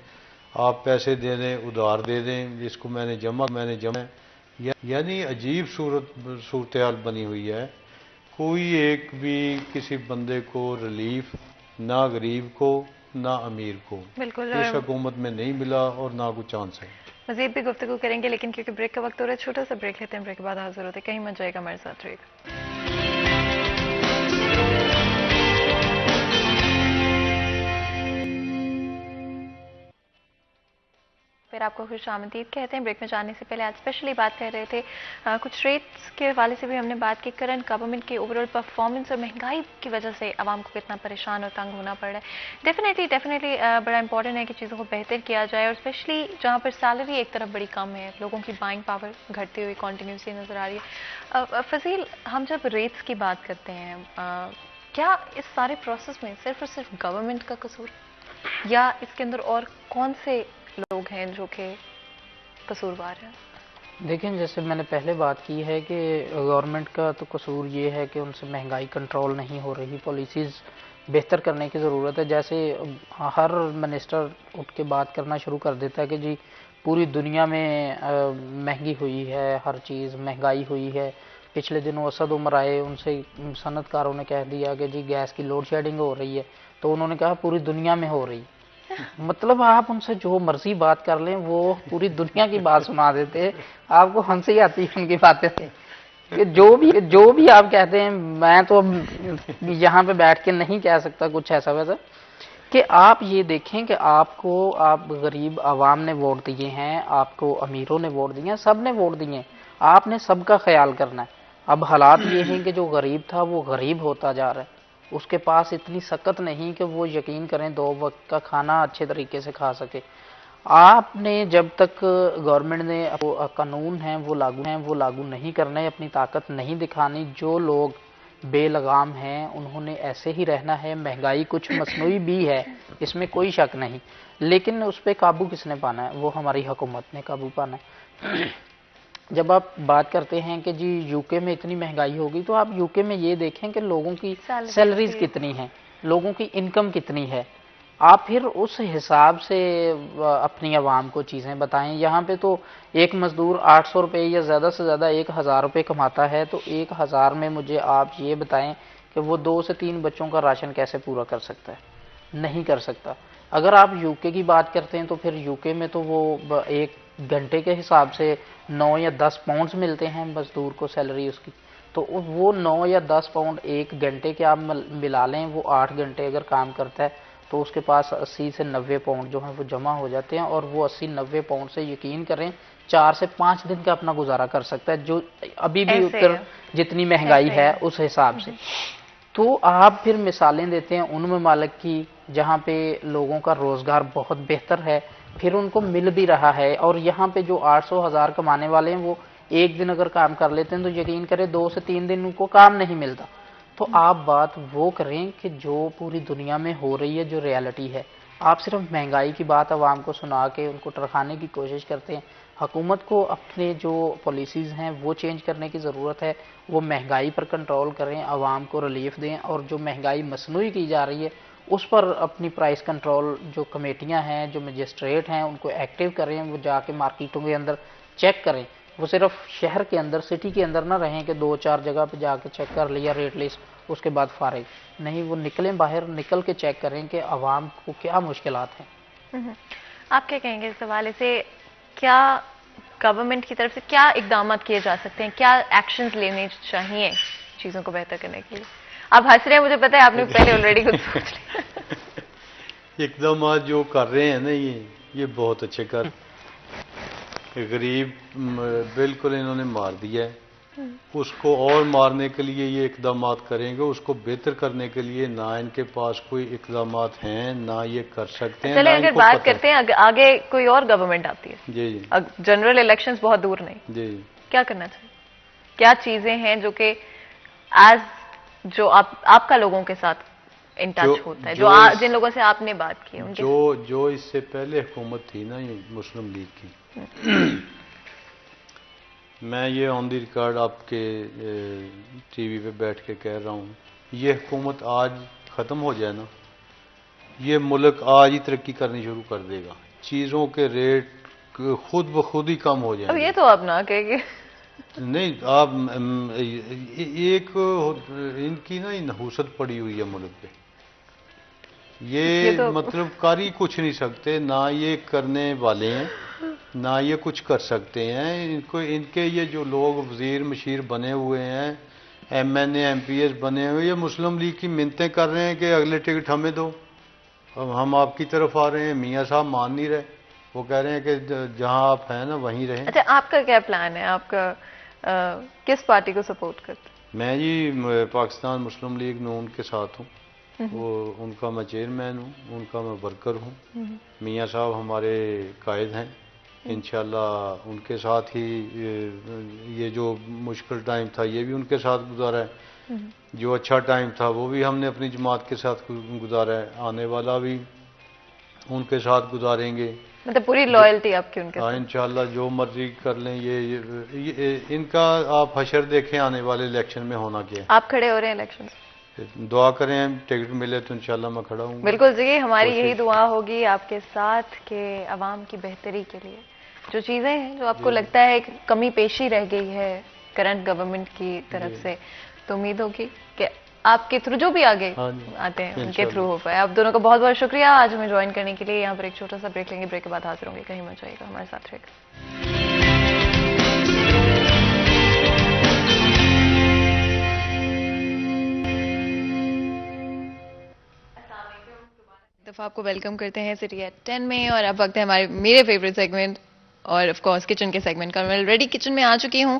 آپ پیسے دے دیں، ادھار دے دیں، جس کو میں نے جمع یعنی عجیب صورتحال بنی ہوئی ہے. کوئی ایک بھی کسی بندے کو ریلیف نہ غریب کو نہ امیر کو بالکل اس حکومت میں نہیں ملا اور نہ کوئی چانس ہے. مزید بھی گفتگو کریں گے، لیکن کیونکہ بریک کا وقت ہو رہا ہے چھوٹا سا بریک لیتے ہیں، بریک کے بعد حاضر ہوتے ہیں. کہیں مت جائے گا، ہمارے ساتھ رہے گا. پھر آپ کو خوش آمدید کہتے ہیں. بریک میں جانے سے پہلے آج اسپیشلی بات کر رہے تھے کچھ ریٹس کے حوالے سے بھی ہم نے بات کی. کرنٹ گورنمنٹ کی اوور آل پرفارمنس اور مہنگائی کی وجہ سے عوام کو کتنا پریشان اور تنگ ہونا پڑ رہا ہے. ڈیفینیٹلی بڑا امپورٹنٹ ہے کہ چیزوں کو بہتر کیا جائے، اور اسپیشلی جہاں پر سیلری ایک طرف بڑی کم ہے، لوگوں کی بائنگ پاور گھٹتی ہوئی کنٹینیوسلی نظر آ رہی ہے. فضیل، ہم جب ریٹس کی بات کرتے ہیں، کیا اس سارے پروسیس میں صرف اور صرف گورنمنٹ کا قصور یا اس کے اندر اور کون سے لوگ ہیں جو کہ قصوروار ہیں؟ دیکھیں، جیسے میں نے پہلے بات کی ہے کہ گورنمنٹ کا تو قصور یہ ہے کہ ان سے مہنگائی کنٹرول نہیں ہو رہی، پالیسیز بہتر کرنے کی ضرورت ہے. جیسے ہر منسٹر اٹھ کے بات کرنا شروع کر دیتا ہے کہ جی پوری دنیا میں مہنگی ہوئی ہے، ہر چیز مہنگائی ہوئی ہے. پچھلے دنوں اسد عمر آئے، ان سے صنعت کاروں نے کہہ دیا کہ جی گیس کی لوڈ شیڈنگ ہو رہی ہے، تو انہوں نے کہا پوری دنیا میں ہو رہی. مطلب آپ ان سے جو مرضی بات کر لیں وہ پوری دنیا کی بات سنا دیتے ہیں. آپ کو ہنسی آتی ہے ان کی باتیں سے کہ جو بھی آپ کہتے ہیں. میں تو یہاں پہ بیٹھ کے نہیں کہہ سکتا کچھ ایسا ویسا، کہ آپ یہ دیکھیں کہ آپ غریب عوام نے ووٹ دیے ہیں، آپ کو امیروں نے ووٹ دیے ہیں، سب نے ووٹ دیے ہیں، آپ نے سب کا خیال کرنا ہے. اب حالات یہ ہیں کہ جو غریب تھا وہ غریب ہوتا جا رہا ہے، اس کے پاس اتنی سکت نہیں کہ وہ یقین کریں 2 وقت کا کھانا اچھے طریقے سے کھا سکے. آپ نے جب تک گورنمنٹ نے قانون ہیں وہ لاگو نہیں کرنے، اپنی طاقت نہیں دکھانی. جو لوگ بے لگام ہیں انہوں نے ایسے ہی رہنا ہے. مہنگائی کچھ مصنوعی بھی ہے، اس میں کوئی شک نہیں، لیکن اس پہ قابو کس نے پانا ہے؟ وہ ہماری حکومت نے قابو پانا ہے. جب آپ بات کرتے ہیں کہ جی یو کے میں اتنی مہنگائی ہوگی، تو آپ یو کے میں یہ دیکھیں کہ لوگوں کی سیلریز کتنی ہیں، لوگوں کی انکم کتنی ہے. آپ پھر اس حساب سے اپنی عوام کو چیزیں بتائیں. یہاں پہ تو ایک مزدور 800 روپے یا زیادہ سے زیادہ 1000 روپے کماتا ہے، تو 1000 میں مجھے آپ یہ بتائیں کہ وہ 2 سے 3 بچوں کا راشن کیسے پورا کر سکتا ہے؟ نہیں کر سکتا. اگر آپ یو کے کی بات کرتے ہیں تو پھر یو کے میں تو وہ 1 گھنٹے کے حساب سے 9 یا 10 پاؤنڈز ملتے ہیں مزدور کو سیلری اس کی. تو وہ 9 یا 10 پاؤنڈ 1 گھنٹے کے آپ ملا لیں، وہ 8 گھنٹے اگر کام کرتا ہے تو اس کے پاس 80 سے 90 پاؤنڈ جو ہیں وہ جمع ہو جاتے ہیں. اور وہ 80-90 پاؤنڈ سے یقین کریں 4 سے 5 دن کا اپنا گزارا کر سکتا ہے، جو ابھی بھی اتر جتنی مہنگائی ہے اس حساب سے. تو آپ پھر مثالیں دیتے ہیں ان ممالک کی جہاں پہ لوگوں کا روزگار بہت بہتر ہے، پھر ان کو مل بھی رہا ہے. اور یہاں پہ جو 800,000 کمانے والے ہیں وہ 1 دن اگر کام کر لیتے ہیں تو یقین کریں 2 سے 3 دن ان کو کام نہیں ملتا. تو آپ بات وہ کریں کہ جو پوری دنیا میں ہو رہی ہے، جو ریالٹی ہے. آپ صرف مہنگائی کی بات عوام کو سنا کے ان کو ٹرکانے کی کوشش کرتے ہیں. حکومت کو اپنے جو پالیسیز ہیں وہ چینج کرنے کی ضرورت ہے. وہ مہنگائی پر کنٹرول کریں، عوام کو ریلیف دیں، اور جو مہنگائی مصنوعی کی جا رہی ہے اس پر اپنی پرائس کنٹرول جو کمیٹیاں ہیں، جو مجسٹریٹ ہیں، ان کو ایکٹیو کریں. وہ جا کے مارکیٹوں کے اندر چیک کریں وہ صرف شہر کے اندر سٹی کے اندر نہ رہیں کہ 2-4 جگہ پہ جا کے چیک کر لیا ریٹ لسٹ اس کے بعد فارغ نہیں، وہ نکلیں باہر، نکل کے چیک کریں کہ عوام کو کیا مشکلات ہیں۔ آپ کیا کہیں گے اس حوالے سے؟ کیا گورنمنٹ کی طرف سے کیا اقدامات کیے جا سکتے ہیں، کیا ایکشنز لینے چاہیے چیزوں کو بہتر کرنے کے لیے؟ آپ ہنس رہے ہیں، مجھے پتا ہے آپ نے پہلے آلریڈی کچھ سوچ لیا۔ اقدامات جو کر رہے ہیں نا یہ بہت اچھے کر غریب بالکل انہوں نے مار دیا ہے، اس کو اور مارنے کے لیے یہ اقدامات کریں گے، اس کو بہتر کرنے کے لیے نہ ان کے پاس کوئی اقدامات ہیں، نہ یہ کر سکتے ہیں۔ چلیں اگر بات کرتے ہیں آگے کوئی اور گورنمنٹ آتی ہے، جی جنرل الیکشنز بہت دور نہیں، جی کیا کرنا چاہیے؟ کیا چیزیں ہیں جو کہ جو آپ کا لوگوں کے ساتھ ان ٹچ ہوتا ہے، جو جن لوگوں سے آپ نے بات کی ان کے جو اس سے پہلے حکومت تھی نا یہ مسلم لیگ کی، میں یہ آن دی ریکارڈ آپ کے ٹی وی پہ بیٹھ کے کہہ رہا ہوں، یہ حکومت آج ختم ہو جائے نا، یہ ملک آج ہی ترقی کرنی شروع کر دے گا، چیزوں کے ریٹ خود بخود ہی کم ہو جائیں اب گے۔ یہ تو آپ نہ کہیں گے نہیں آپ ایک ان کی نا نحوست پڑی ہوئی ہے ملک پہ، یہ مطلب کر ہی کچھ نہیں سکتے، نہ یہ کرنے والے ہیں نہ یہ کچھ کر سکتے ہیں۔ ان کے یہ جو لوگ وزیر مشیر بنے ہوئے ہیں، M N A M P S بنے ہوئے، یہ مسلم لیگ کی منتیں کر رہے ہیں کہ اگلے ٹکٹ ہمیں دو، ہم آپ کی طرف آ رہے ہیں، میاں صاحب مان نہیں رہے، وہ کہہ رہے ہیں کہ جہاں آپ ہیں نا وہیں رہیں۔ اچھا آپ کا کیا پلان ہے؟ آپ کا کس پارٹی کو سپورٹ کرتے؟ میں جی پاکستان مسلم لیگ نون کے ساتھ ہوں، وہ ان کا میں چیئرمین ہوں، ان کا میں ورکر ہوں، میاں صاحب ہمارے قائد ہیں، انشاءاللہ ان کے ساتھ ہی یہ جو مشکل ٹائم تھا یہ بھی ان کے ساتھ گزارا ہے، جو اچھا ٹائم تھا وہ بھی ہم نے اپنی جماعت کے ساتھ گزارا ہے، آنے والا بھی ان کے ساتھ گزاریں گے، مطلب پوری لائلٹی آپ کی ان کے ساتھ؟ انشاءاللہ جو مرضی کر لیں۔ یہ ان کا آپ حشر دیکھیں آنے والے الیکشن میں ہونا کیا ہے۔ آپ کھڑے ہو رہے ہیں الیکشن سے؟ دعا کریں ٹکٹ ملے تو انشاءاللہ میں کھڑا ہوں۔ بالکل جی، ہماری یہی دعا ہوگی آپ کے ساتھ کہ عوام کی بہتری کے لیے جو چیزیں ہیں جو آپ کو لگتا ہے کہ کمی پیشی رہ گئی ہے کرنٹ گورنمنٹ کی طرف سے، تو امید ہوگی کہ آپ کے تھرو جو بھی آگے آتے ہیں ان کے تھرو ہو پائے۔ آپ دونوں کا بہت بہت شکریہ آج ہمیں جوائن کرنے کے لیے۔ یہاں پر ایک چھوٹا سا بریک لیں گے، بریک کے بعد حاضر ہوں گے، کہیں مت جائیے گا، ہمارے ساتھ رہے گا۔ دفعہ آپ کو ویلکم کرتے ہیں سٹی ایٹ 10 میں، اور اب وقت ہے ہمارے میرے فیوریٹ سیگمنٹ اور آف کورس کچن کے سیگمنٹ کا۔ میں آلریڈی کچن میں آ چکی ہوں،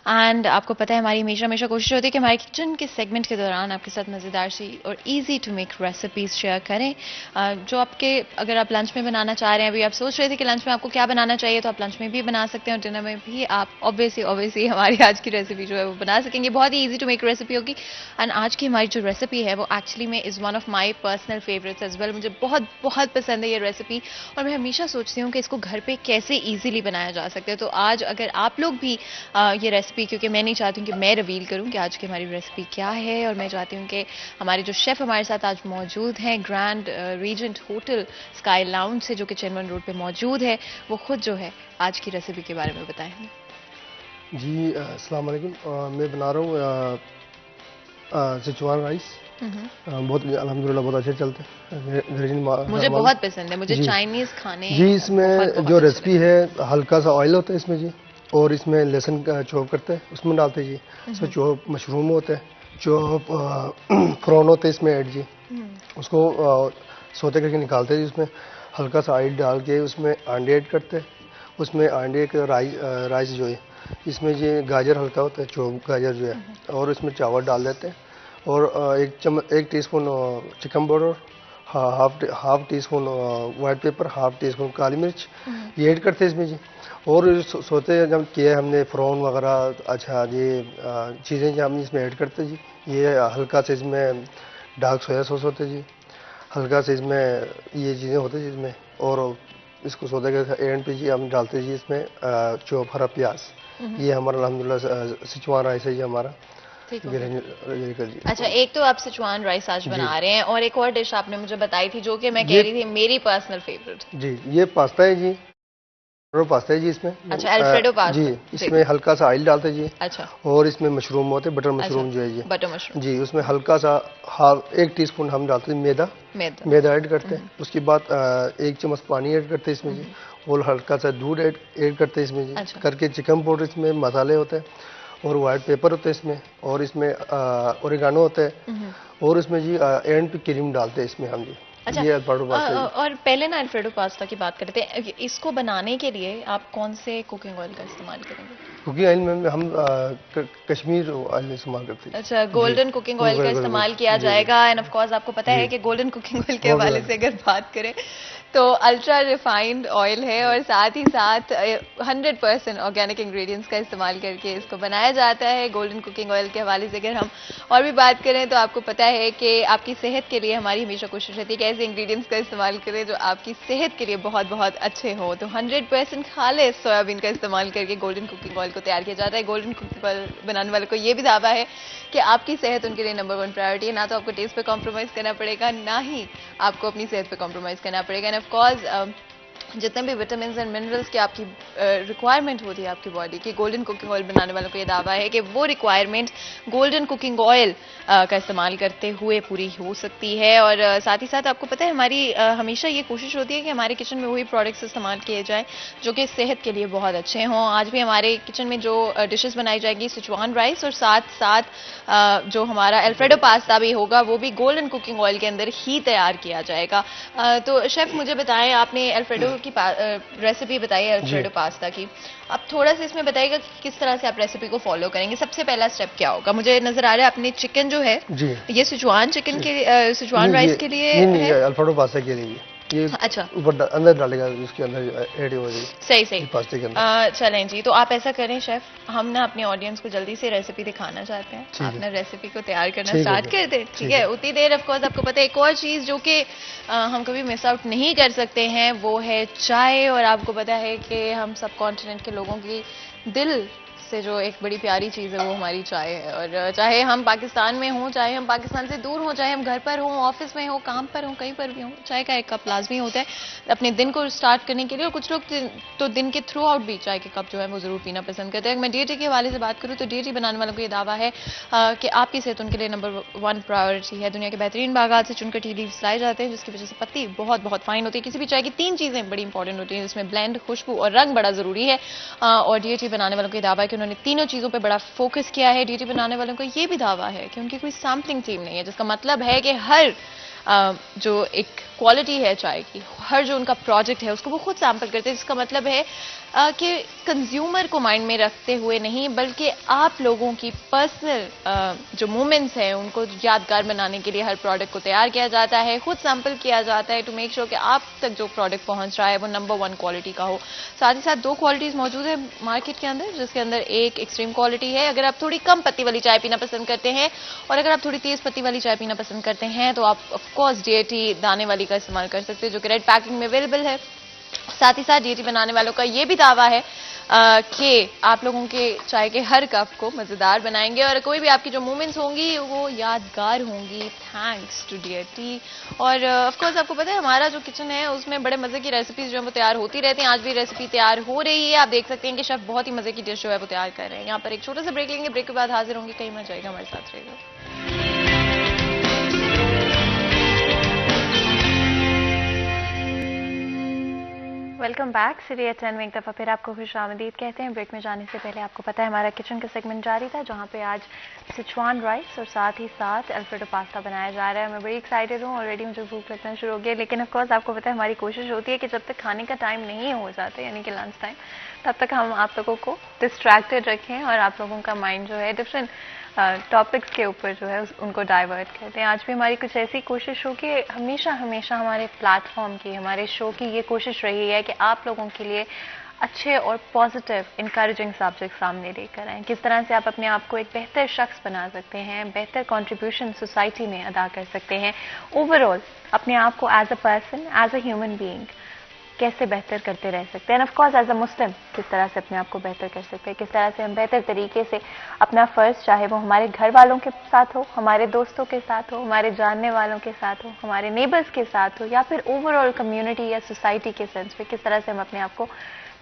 اینڈ آپ کو پتہ ہے ہماری ہمیشہ کوشش ہوتی ہے کہ ہمارے کچن کے سیگمنٹ کے دوران آپ کے ساتھ مزیدار سی اور easy to make recipes share کریں، جو آپ کے اگر آپ لنچ میں بنانا چاہ رہے ہیں، ابھی آپ سوچ رہے تھے کہ لنچ میں آپ کو کیا بنانا چاہیے، تو آپ لنچ میں بھی بنا سکتے ہیں، اور ڈنر میں بھی آپ اوبیسلی ہماری آج کی ریسیپی جو ہے وہ بنا سکیں گے۔ بہت ہی ایزی ٹو میک ریسیپی ہوگی، اینڈ آج کی ہماری جو ریسیپی ہے وہ ایکچولی میں is one of my personal favourites as well. مجھے بہت پسند ہے یہ ریسیپی، اور میں ہمیشہ سوچتی ہوں کہ اس کو گھر پہ کیسے ایزیلی بنایا جا سکتا ہے۔ تو آج اگر آپ لوگ بھی یہ ریسیپی، کیونکہ میں نہیں چاہتی ہوں کہ میں ریویل کروں کہ آج کی ہماری ریسیپی کیا ہے، اور میں چاہتی ہوں کہ ہمارے جو شیف ہمارے ساتھ آج موجود ہیں grand regent hotel sky lounge سے، جو کہ چینمن روڈ پہ موجود ہے، وہ خود جو ہے آج کی ریسیپی کے بارے میں بتائیں گے۔ جی السلام علیکم، میں بنا رہا ہوں سچوان رائس، بہت الحمدللہ بہت اچھے چلتے ہیں، مجھے بہت پسند ہے، مجھے چائنیز کھانے جی۔ اس میں جو ریسیپی ہے ہلکا سا آئل ہوتا ہے اس میں جی، اور اس میں لہسن کا چوپ کرتے ہیں اس میں ڈالتے جی، اس میں چوپ مشروم ہوتا ہے، چوپ فرون ہوتے ہیں اس میں ایڈ جی، اس کو سوتے کر کے نکالتے جی، اس میں ہلکا سا آئل ڈال کے اس میں انڈے ایڈ کرتے ہیں، اس میں انڈے کے رائس جو ہے اس میں یہ گاجر ہلکا ہوتا ہے، چوپ گاجر جو ہے، اور اس میں چاول ڈال دیتے ہیں، اور ایک teaspoon chicken powder, half teaspoon white pepper, half teaspoon کالی مرچ یہ ایڈ کرتے ہیں اس میں جی، اور سوتے جب کیا ہم نے فرون وغیرہ اچھا یہ چیزیں جو ہم اس میں ایڈ کرتے جی، یہ ہلکا سا اس میں ڈارک سویا سوس ہوتے جی، ہلکا سا اس میں یہ چیزیں ہوتے جی اس میں، اور اس کو سوتے کے اینڈ پہ جی ہم ڈالتے جی اس میں چوپ ہرا پیاز۔ یہ ہمارا الحمدللہ سچوان رائس ہے یہ ہمارا۔ اچھا، ایک تو آپ سچوان رائس آج بنا رہے ہیں، اور ایک اور ڈش آپ نے مجھے بتائی تھی جو کہ میں کہہ رہی تھی میری پرسنل فیوریٹ۔ جی یہ پاستا ہے جی، پاستا ہے جی اس میں. اچھا الفریڈو پاستا جی اس میں ہلکا سا آئل ڈالتے جی. اچھا. اور اس میں مشروم ہوتے بٹر مشروم جو ہے جی. بٹر مشروم جی اس میں ہلکا سا 1 ٹی اسپون ہم ڈالتے ہیں میدا ایڈ کرتے ہیں. اس کے بعد 1 چمچ پانی ایڈ کرتے ہیں اس میں جی. اور ہلکا سا دودھ ایڈ کرتے ہیں اس میں جی. کر کے چکن پاؤڈر اس میں مسالے ہوتے ہیں اور وائٹ پیپر ہوتے ہیں اس میں اور اس میں اوریگانو ہوتا ہے اور اس میں جی اینڈ پہ کریم ڈالتے ہیں اس میں ہم جی. اچھا. یہ الفریڈو پاستا ہے. اور پہلے نا الفریڈو پاستا کی بات کرتے ہیں. اس کو بنانے کے لیے آپ کون سے کوکنگ آئل کا استعمال کریں گے؟ کوکنگ آئل میں ہم کشمیر آئل استعمال کرتے ہیں. اچھا گولڈن کوکنگ آئل کا استعمال کیا جائے گا. اینڈ آف کورس آپ کو پتا ہے کہ گولڈن کوکنگ آئل کے حوالے سے اگر بات کریں تو الٹرا ریفائنڈ آئل ہے اور ساتھ ہی ساتھ 100% آرگینک انگریڈینٹس کا استعمال کر کے اس کو بنایا جاتا ہے. گولڈن کوکنگ آئل کے حوالے سے اگر ہم اور بھی بات کریں تو آپ کو پتا ہے کہ آپ کی صحت کے لیے ہماری ہمیشہ کوشش رہتی ہے کہ ایسے انگریڈینٹس کا استعمال کریں جو آپ کی صحت کے لیے بہت بہت اچھے ہوں. تو 100% خالص سویابین کا استعمال کر کے گولڈن کوکنگ آئل کو تیار کیا جاتا ہے. گولڈن کوکنگ آئل بنانے والوں کو یہ بھی دعویٰ ہے کہ آپ کی صحت ان کے لیے نمبر 1 پرائرٹی ہے. نہ تو آپ کو ٹیسٹ پہ کمپرومائز کرنا پڑے گا نہ ہی آپ کو اپنی صحت پہ کمپرومائز کرنا پڑے گا. اینڈ آف کورس جتنے بھی وٹامنس اینڈ منرلس کی آپ کی ریکوائرمنٹ ہوتی ہے آپ کی باڈی کی, گولڈن کوکنگ آئل بنانے والوں کو یہ دعویٰ ہے کہ وہ ریکوائرمنٹ گولڈن کوکنگ آئل کا استعمال کرتے ہوئے پوری ہو سکتی ہے. اور ساتھ ہی ساتھ آپ کو پتہ ہے ہماری ہمیشہ یہ کوشش ہوتی ہے کہ ہمارے کچن میں وہی پروڈکٹس استعمال کیے جائیں جو کہ صحت کے لیے بہت اچھے ہوں. آج بھی ہمارے کچن میں جو ڈشز بنائی جائے گی سچوان رائس اور ساتھ ساتھ جو ہمارا الفریڈو پاستا بھی ہوگا وہ بھی گولڈن کوکنگ آئل کے اندر ہی تیار کیا جائے گا. تو شیف مجھے بتائیں, آپ نے الفریڈو کی ریسیپی بتائی ہے الفریڈو پاستا کی, اب تھوڑا سا اس میں بتائیے گا کہ کس طرح سے آپ ریسیپی کو فالو کریں گے. سب سے پہلا اسٹیپ کیا ہوگا؟ مجھے نظر آ رہا ہے اپنے چکن جو ہے یہ سچوان چکن کے سچوان رائس کے لیے ہے, الفریڈو پاستا کے لیے یہ اچھا اندر ڈالے گا اس کے اندر ایڈ ہو جائے. صحیح پاستے کے اندر. چلیں جی, تو آپ ایسا کریں شیف, ہم نا اپنے آڈینس کو جلدی سے ریسیپی دکھانا چاہتے ہیں. آپ نا ریسیپی کو تیار کرنا اسٹارٹ کر دیں. ٹھیک ہے, اتنی دیر آف کورس آپ کو پتہ ہے ایک اور چیز جو کہ ہم کبھی مس آؤٹ نہیں کر سکتے ہیں وہ ہے چائے. اور آپ کو پتہ ہے کہ ہم سب کانٹیننٹ کے لوگوں کی دل سے جو ایک بڑی پیاری چیز ہے وہ ہماری چائے ہے. اور چاہے ہم پاکستان میں ہوں, چاہے ہم پاکستان سے دور ہوں, چاہے ہم گھر پر ہوں, آفس میں ہوں, کام پر ہوں, کہیں پر بھی ہوں, چائے کا ایک کپ لازمی ہوتا ہے اپنے دن کو اسٹارٹ کرنے کے لیے. اور کچھ لوگ تو دن کے تھرو آؤٹ بھی چائے کے کپ جو ہے وہ ضرور پینا پسند کرتے ہیں. میں ڈی ٹی کے حوالے سے بات کروں تو ڈی ٹی بنانے والوں کو یہ دعویٰ ہے کہ آپ کی صحت ان کے لیے نمبر 1 پرائرٹی ہے. دنیا کے بہترین باغات سے چن کر ٹی لیوز لائے جاتے ہیں جس کی وجہ سے پتی بہت بہت فائن ہوتی ہے. کسی بھی چائے کی 3 چیزیں بڑی انپورٹنٹ ہوتی ہیں جس میں بلینڈ, خوشبو اور رنگ بڑا ضروری ہے. اور ڈی ٹی بنانے والوں کو یہ دعویٰ ہے کہ انہوں نے تینوں چیزوں پہ بڑا فوکس کیا ہے. ڈی ٹی بنانے والوں کو یہ بھی دعویٰ ہے کہ ان کی کوئی سیمپلنگ ٹیم نہیں ہے, جس کا مطلب ہے کہ ہر جو ایک کوالٹی ہے چائے کی, ہر جو ان کا پروجیکٹ ہے اس کو وہ خود سیمپل کرتے ہیں. جس کا مطلب ہے کہ کنزیومر کو مائنڈ میں رکھتے ہوئے نہیں بلکہ آپ لوگوں کی پرسنل جو مومنٹس ہیں ان کو یادگار بنانے کے لیے ہر پروڈکٹ کو تیار کیا جاتا ہے, خود سیمپل کیا جاتا ہے ٹو میک شور کہ آپ تک جو پروڈکٹ پہنچ رہا ہے وہ نمبر 1 کوالٹی کا ہو. ساتھ ہی ساتھ 2 کوالٹیز موجود ہیں مارکیٹ کے اندر, جس کے اندر ایک ایکسٹریم کوالٹی ہے. اگر آپ تھوڑی کم پتی والی چائے پینا پسند کرتے ہیں اور اگر آپ تھوڑی تیز پتی والی چائے پینا پسند کرتے ہیں تو آپ آف کورس ڈی ٹی دانے والی کا استعمال کر سکتے ہیں جو کہ ریڈ پیکنگ میں اویلیبل ہے. ساتھ ہی ساتھ ڈی ٹی بنانے والوں کا یہ بھی دعویٰ ہے کہ آپ لوگوں کے چائے کے ہر کپ کو مزیدار بنائیں گے اور کوئی بھی آپ کی جو مومنٹس ہوں گی وہ یادگار ہوں گی تھینکس ٹو ڈی ٹی. اور آف کورس آپ کو پتہ ہے ہمارا جو کچن ہے اس میں بڑے مزے کی ریسیپیز جو ہیں وہ تیار ہوتی رہتی ہیں. آج بھی ریسیپی تیار ہو رہی ہے. آپ دیکھ سکتے ہیں کہ شیف بہت ہی مزے کی ڈش جو ہے وہ تیار کر رہے ہیں. یہاں پر ایک چھوٹا سا بریک لیں گے, بریک کے بعد حاضر ہوں گے. کہیں مت جائے گا, ہمارے ساتھ رہے گا. Welcome back. سری ایٹ 10 میں ایک دفعہ پھر آپ کو خوش آمدید کہتے ہیں. بریک میں جانے سے پہلے آپ کو پتہ ہے ہمارا کچن کا سیگمنٹ جاری تھا جہاں پہ آج سچوان رائس اور ساتھ ہی ساتھ الفریڈو پاستا بنایا جا رہا ہے. میں بڑی ایکسائٹیڈ ہوں, آلریڈی مجھے بھوک لگنا شروع ہو گیا. لیکن آف کورس آپ کو پتہ ہے ہماری کوشش ہوتی ہے کہ جب تک کھانے کا ٹائم نہیں ہو جاتا یعنی کہ لنچ ٹائم, تب تک ہم آپ لوگوں کو ڈسٹریکٹیڈ رکھیں اور آپ لوگوں کا مائنڈ جو ہے ڈفرینٹ ٹاپکس کے اوپر جو ہے ان کو ڈائیورٹ کرتے ہیں. آج بھی ہماری کچھ ایسی کوشش ہو کہ ہمیشہ ہمارے پلیٹ فارم کی, ہمارے شو کی یہ کوشش رہی ہے کہ آپ لوگوں کے لیے اچھے اور پازیٹیو انکریجنگ سبجیکٹ سامنے لے کر آئیں. کس طرح سے آپ اپنے آپ کو ایک بہتر شخص بنا سکتے ہیں, بہتر کنٹریبیوشن سوسائٹی میں ادا کر سکتے ہیں. اوور آل اپنے آپ کو as a person, as a human being کیسے بہتر کرتے رہ سکتے ہیں. آف کورس ایز اے مسلم کس طرح سے اپنے آپ کو بہتر کر سکتے ہیں, کس طرح سے ہم بہتر طریقے سے اپنا فرض, چاہے وہ ہمارے گھر والوں کے ساتھ ہو, ہمارے دوستوں کے ساتھ ہو, ہمارے جاننے والوں کے ساتھ ہو, ہمارے نیبرز کے ساتھ ہو, یا پھر اوور آل کمیونٹی یا سوسائٹی کے سینس پہ کس طرح سے ہم اپنے آپ کو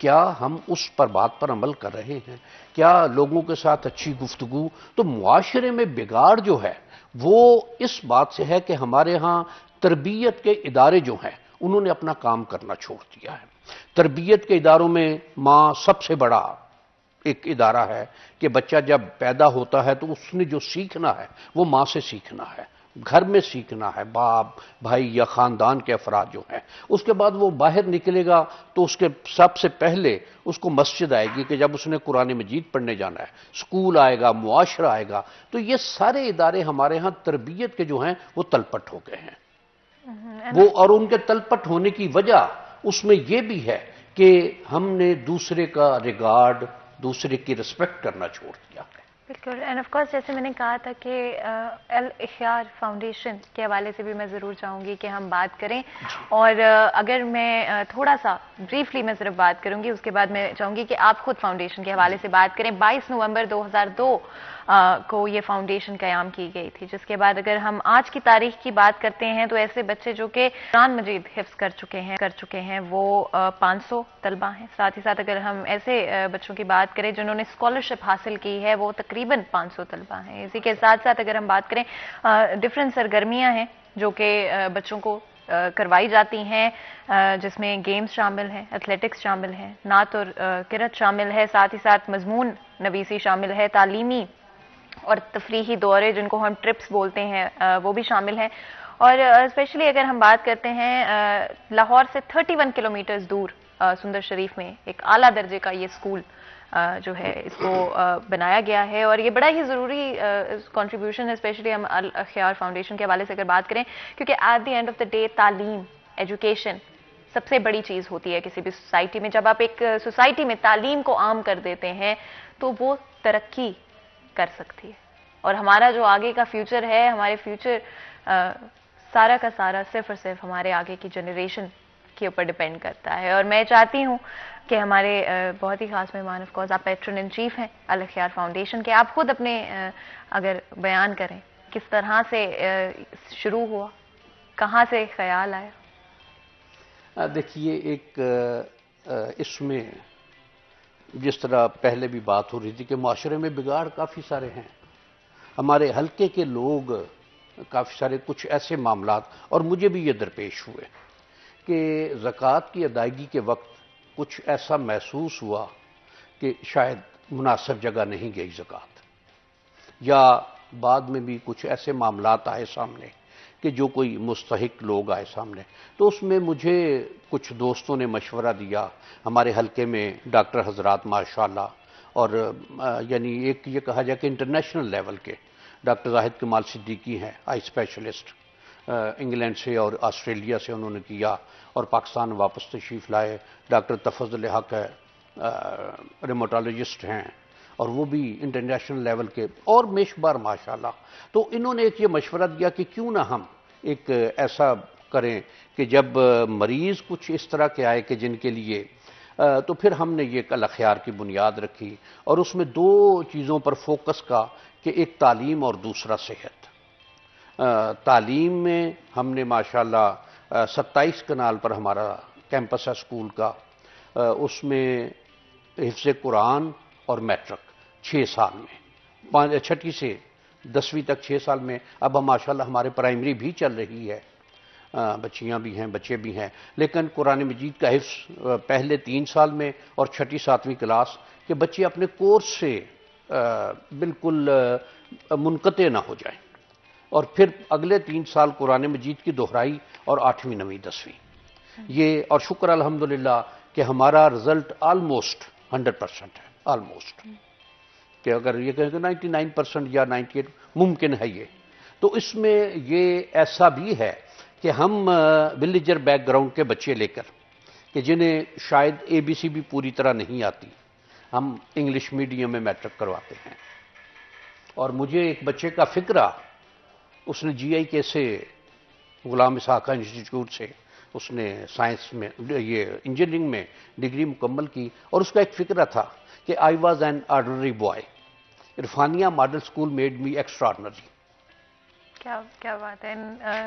کیا ہم اس پر بات پر عمل کر رہے ہیں؟ کیا لوگوں کے ساتھ اچھی گفتگو؟ تو معاشرے میں بگاڑ جو ہے وہ اس بات سے ہے کہ ہمارے ہاں تربیت کے ادارے جو ہیں انہوں نے اپنا کام کرنا چھوڑ دیا ہے۔ تربیت کے اداروں میں ماں سب سے بڑا ایک ادارہ ہے کہ بچہ جب پیدا ہوتا ہے تو اس نے جو سیکھنا ہے وہ ماں سے سیکھنا ہے، گھر میں سیکھنا ہے، باپ بھائی یا خاندان کے افراد جو ہیں۔ اس کے بعد وہ باہر نکلے گا تو اس کے سب سے پہلے اس کو مسجد آئے گی کہ جب اس نے قرآن مجید پڑھنے جانا ہے، اسکول آئے گا، معاشرہ آئے گا۔ تو یہ سارے ادارے ہمارے ہاں تربیت کے جو ہیں وہ تلپٹ ہو گئے ہیں۔ وہ اور ان کے تلپٹ ہونے کی وجہ اس میں یہ بھی ہے کہ ہم نے دوسرے کا ریگارڈ، دوسرے کی رسپیکٹ کرنا چھوڑ دیا۔ بالکل، اینڈ آف کورس جیسے میں نے کہا تھا کہ الاخیار فاؤنڈیشن کے حوالے سے بھی میں ضرور چاہوں گی کہ ہم بات کریں، اور اگر میں تھوڑا سا بریفلی میں صرف بات کروں گی، اس کے بعد میں چاہوں گی کہ آپ خود فاؤنڈیشن کے حوالے سے بات کریں۔ 22 نومبر 2002 کو یہ فاؤنڈیشن قیام کی گئی تھی، جس کے بعد اگر ہم آج کی تاریخ کی بات کرتے ہیں تو ایسے بچے جو کہ قرآن مجید حفظ کر چکے ہیں وہ 500 طلبہ ہیں۔ ساتھ ہی ساتھ اگر ہم ایسے بچوں کی بات کریں جنہوں نے اسکالرشپ حاصل کی ہے وہ تقریباً 500 طلبہ ہیں۔ اسی کے ساتھ ساتھ اگر ہم بات کریں ڈفرینٹ سرگرمیاں ہیں جو کہ بچوں کو کروائی جاتی ہیں، جس میں گیمز شامل ہیں، ایتھلیٹکس شامل ہیں، نعت اور قرأت شامل ہے، ساتھ ہی ساتھ مضمون نویسی شامل ہے، تعلیمی اور تفریحی دورے جن کو ہم ٹرپس بولتے ہیں وہ بھی شامل ہیں۔ اور اسپیشلی اگر ہم بات کرتے ہیں لاہور سے 31 کلومیٹرز دور سندر شریف میں ایک اعلیٰ درجے کا یہ اسکول جو ہے اس کو بنایا گیا ہے، اور یہ بڑا ہی ضروری کنٹریبیوشن ہے، اسپیشلی ہم الاخیار فاؤنڈیشن کے حوالے سے اگر بات کریں، کیونکہ at the end of the day تعلیم، ایجوکیشن سب سے بڑی چیز ہوتی ہے کسی بھی سوسائٹی میں۔ جب آپ ایک سوسائٹی میں تعلیم کو عام کر دیتے ہیں تو وہ ترقی کر سکتی ہے، اور ہمارا جو آگے کا فیوچر ہے، ہمارے فیوچر سارا کا سارا صرف اور صرف ہمارے آگے کی جنریشن کے اوپر ڈیپینڈ کرتا ہے۔ اور میں چاہتی ہوں کہ ہمارے بہت ہی خاص مہمان آف کورس آپ پیٹرن ان چیف ہیں الاخیار فاؤنڈیشن کے، آپ خود اپنے اگر بیان کریں کس طرح سے شروع ہوا، کہاں سے خیال آیا؟ دیکھیے، ایک اس میں جس طرح پہلے بھی بات ہو رہی تھی کہ معاشرے میں بگاڑ کافی سارے ہیں، ہمارے حلقے کے لوگ کافی سارے کچھ ایسے معاملات، اور مجھے بھی یہ درپیش ہوئے کہ زکوٰۃ کی ادائیگی کے وقت کچھ ایسا محسوس ہوا کہ شاید مناسب جگہ نہیں گئی زکوٰۃ، یا بعد میں بھی کچھ ایسے معاملات آئے سامنے کہ جو کوئی مستحق لوگ آئے سامنے، تو اس میں مجھے کچھ دوستوں نے مشورہ دیا، ہمارے حلقے میں ڈاکٹر حضرات ماشاءاللہ، اور یعنی ایک یہ کہا جائے کہ انٹرنیشنل لیول کے ڈاکٹر زاہد کمال صدیقی ہیں، آئی اسپیشلسٹ، انگلینڈ سے اور آسٹریلیا سے انہوں نے کیا اور پاکستان واپس تشریف لائے۔ ڈاکٹر تفضل حق ہے، ریموٹالوجسٹ ہیں، اور وہ بھی انٹرنیشنل لیول کے، اور میشبار ماشاءاللہ۔ تو انہوں نے ایک یہ مشورہ دیا کہ کیوں نہ ہم ایک ایسا کریں کہ جب مریض کچھ اس طرح کے آئے کہ جن کے لیے، تو پھر ہم نے یہ الاخیار کی بنیاد رکھی، اور اس میں دو چیزوں پر فوکس کا کہ ایک تعلیم اور دوسرا صحت۔ تعلیم میں ہم نے ماشاءاللہ 27 کنال پر ہمارا کیمپس ہے اسکول کا، اس میں حفظ قرآن اور میٹرک 6 سال میں، چھٹی سے 10ویں تک 6 سال میں۔ اب ماشاءاللہ ہمارے پرائمری بھی چل رہی ہے، بچیاں بھی ہیں بچے بھی ہیں، لیکن قرآن مجید کا حفظ پہلے 3 سال میں اور چھٹی 7ویں کلاس کہ بچے اپنے کورس سے بالکل منقطع نہ ہو جائیں، اور پھر اگلے 3 سال قرآن مجید کی دہرائی اور 8ویں 9ویں 10ویں یہ، اور شکر الحمدللہ کہ ہمارا رزلٹ آلموسٹ 100% ہے، آلموسٹ، کہ اگر یہ کہیں کہ 99% یا 98 ممکن ہے یہ۔ تو اس میں یہ ایسا بھی ہے کہ ہم ولیجر بیک گراؤنڈ کے بچے لے کر کہ جنہیں شاید ABC بھی پوری طرح نہیں آتی، ہم انگلش میڈیم میں میٹرک کرواتے ہیں۔ اور مجھے ایک بچے کا فکرہ، اس نے GIK سے، غلام اسحاق انسٹیٹیوٹ سے، اس نے سائنس میں یہ انجینئرنگ میں ڈگری مکمل کی، اور اس کا ایک فکرہ تھا کہ I was an ordinary boy. عرفانیہ model school made me extraordinary. کیا بات ہے.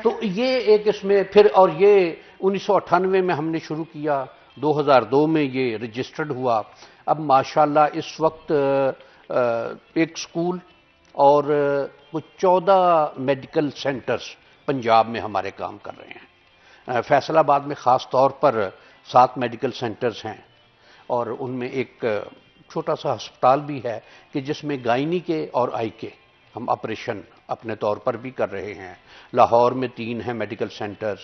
تو یہ ایک اس میں پھر، اور یہ 1998 میں ہم نے شروع کیا، 2002 میں یہ رجسٹرڈ ہوا. اب ماشاءاللہ اس وقت ایک سکول اور کچھ 14 میڈیکل سینٹرز پنجاب میں ہمارے کام کر رہے ہیں. فیصل آباد میں خاص طور پر 7 میڈیکل سینٹرز ہیں، اور ان میں ایک چھوٹا سا ہسپتال بھی ہے کہ جس میں گائنی کے اور آئی کے ہم آپریشن اپنے طور پر بھی کر رہے ہیں. لاہور میں 3 ہیں میڈیکل سینٹرز،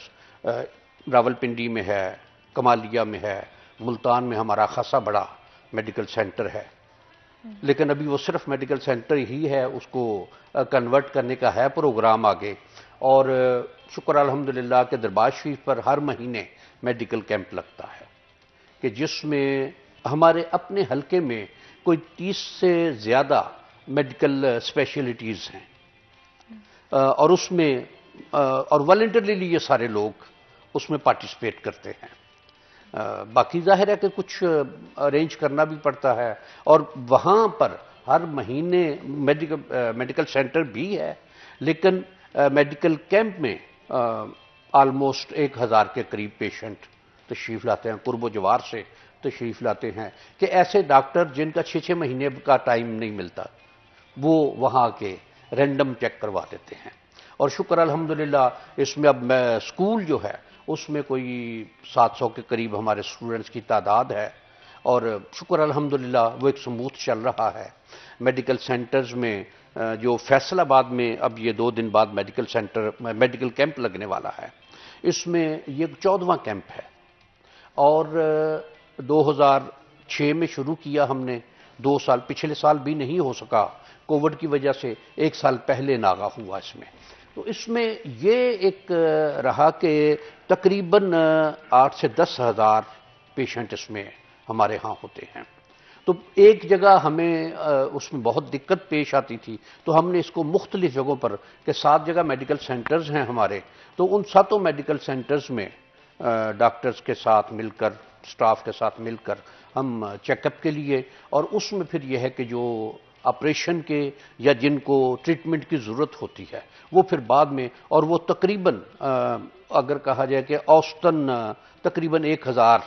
راولپنڈی میں ہے، کمالیہ میں ہے، ملتان میں ہمارا خاصا بڑا میڈیکل سینٹر ہے. لیکن ابھی وہ صرف میڈیکل سینٹر ہی ہے، اس کو کنورٹ کرنے کا ہے پروگرام آگے. اور شکر الحمدللہ کہ دربار شریف پر ہر مہینے میڈیکل کیمپ لگتا ہے کہ جس میں ہمارے اپنے حلقے میں کوئی 30 سے زیادہ میڈیکل اسپیشلٹیز ہیں، اور اس میں اور والنٹرلی یہ سارے لوگ اس میں پارٹیسپیٹ کرتے ہیں. باقی ظاہر ہے کہ کچھ ارینج کرنا بھی پڑتا ہے، اور وہاں پر ہر مہینے میڈیکل سینٹر بھی ہے، لیکن میڈیکل کیمپ میں آلموسٹ 1000 کے قریب پیشنٹ تشریف لاتے ہیں، قرب و جوار سے تشریف لاتے ہیں، کہ ایسے ڈاکٹر جن کا 6 مہینے کا ٹائم نہیں ملتا وہ وہاں کے رینڈم چیک کروا دیتے ہیں. اور شکر الحمدللہ اس میں اب اسکول جو ہے اس میں کوئی 700 کے قریب ہمارے اسٹوڈنٹس کی تعداد ہے، اور شکر الحمدللہ وہ ایک سموتھ چل رہا ہے. میڈیکل سینٹرز میں جو فیصل آباد میں اب یہ 2 دن بعد میڈیکل کیمپ لگنے والا ہے، اس میں یہ 14واں کیمپ ہے. اور 2006 میں شروع کیا ہم نے، 2 سال، پچھلے سال بھی نہیں ہو سکا کووڈ کی وجہ سے، 1 سال پہلے ناغہ ہوا اس میں. تو اس میں یہ ایک رہا کہ تقریباً 8 سے 10 ہزار پیشنٹ اس میں ہمارے ہاں ہوتے ہیں. تو ایک جگہ ہمیں اس میں بہت دقت پیش آتی تھی، تو ہم نے اس کو مختلف جگہوں پر، کہ 7 جگہ میڈیکل سینٹرز ہیں ہمارے، تو ان 7 میڈیکل سینٹرز میں ڈاکٹرز کے ساتھ مل کر، سٹاف کے ساتھ مل کر ہم چیک اپ کے لیے، اور اس میں پھر یہ ہے کہ جو آپریشن کے یا جن کو ٹریٹمنٹ کی ضرورت ہوتی ہے وہ پھر بعد میں، اور وہ تقریباً اگر کہا جائے کہ اوسطاً تقریباً 1000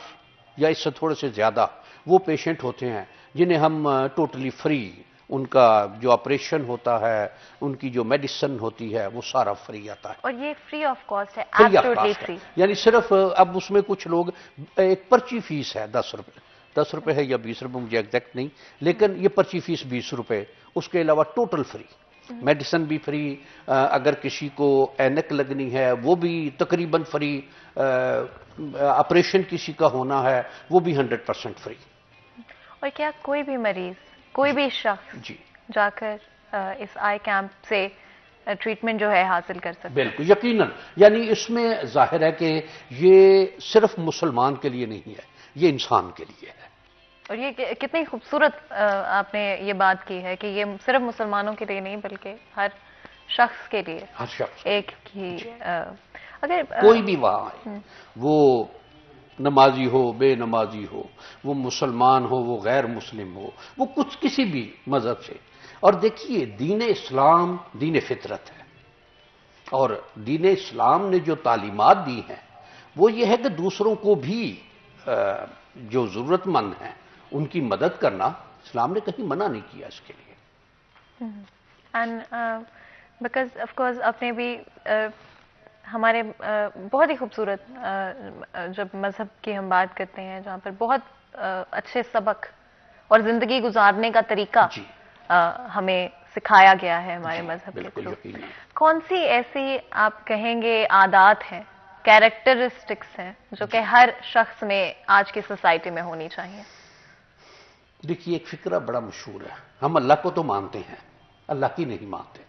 یا اس سے تھوڑے سے زیادہ وہ پیشنٹ ہوتے ہیں جنہیں ہم ٹوٹلی فری، ان کا جو آپریشن ہوتا ہے، ان کی جو میڈیسن ہوتی ہے، وہ سارا فری آتا ہے. اور یہ فری آف کاسٹ ہے، فری آف ایبسولوٹلی کاسٹ ہے، فری. یعنی صرف اب اس میں کچھ لوگ ایک پرچی فیس ہے 10 روپے، 10 روپے ہے یا 20 روپے مجھے ایگزیکٹ نہیں، لیکن یہ پرچی فیس 20 روپے، اس کے علاوہ ٹوٹل فری. میڈیسن بھی فری، اگر کسی کو اینک لگنی ہے وہ بھی تقریباً فری، آپریشن کسی کا ہونا ہے وہ بھی 100% فری. اور کیا کوئی بھی مریض، کوئی بھی شخص جی جا کر اس آئی کیمپ سے ٹریٹمنٹ جو ہے حاصل کر سکتا ہے؟ بالکل یقیناً. یعنی اس میں ظاہر ہے کہ یہ صرف مسلمان کے لیے نہیں ہے، یہ انسان کے لیے ہے. اور یہ کتنی خوبصورت آپ نے یہ بات کی ہے کہ یہ صرف مسلمانوں کے لیے نہیں بلکہ ہر شخص کے لیے، ہر شخص ایک ہی. اگر کوئی بھی وہاں ہے، وہ نمازی ہو، بے نمازی ہو، وہ مسلمان ہو، وہ غیر مسلم ہو، وہ کچھ کسی بھی مذہب سے. اور دیکھیے دین اسلام دین فطرت ہے، اور دین اسلام نے جو تعلیمات دی ہیں وہ یہ ہے کہ دوسروں کو بھی جو ضرورت مند ہیں ان کی مدد کرنا، اسلام نے کہیں منع نہیں کیا اس کے لیے. اینڈ بیکاز آف کورس اپنے بھی ہمارے بہت ہی خوبصورت جب مذہب کی ہم بات کرتے ہیں جہاں پر بہت اچھے سبق اور زندگی گزارنے کا طریقہ ہمیں سکھایا گیا ہے ہمارے مذہب کے تھرو. کون سی ایسی آپ کہیں گے عادات ہیں، کیریکٹرسٹکس ہیں جو کہ ہر شخص میں آج کی سوسائٹی میں ہونی چاہیے؟ دیکھیے ایک فکرہ بڑا مشہور ہے، ہم اللہ کو تو مانتے ہیں، اللہ کی نہیں مانتے.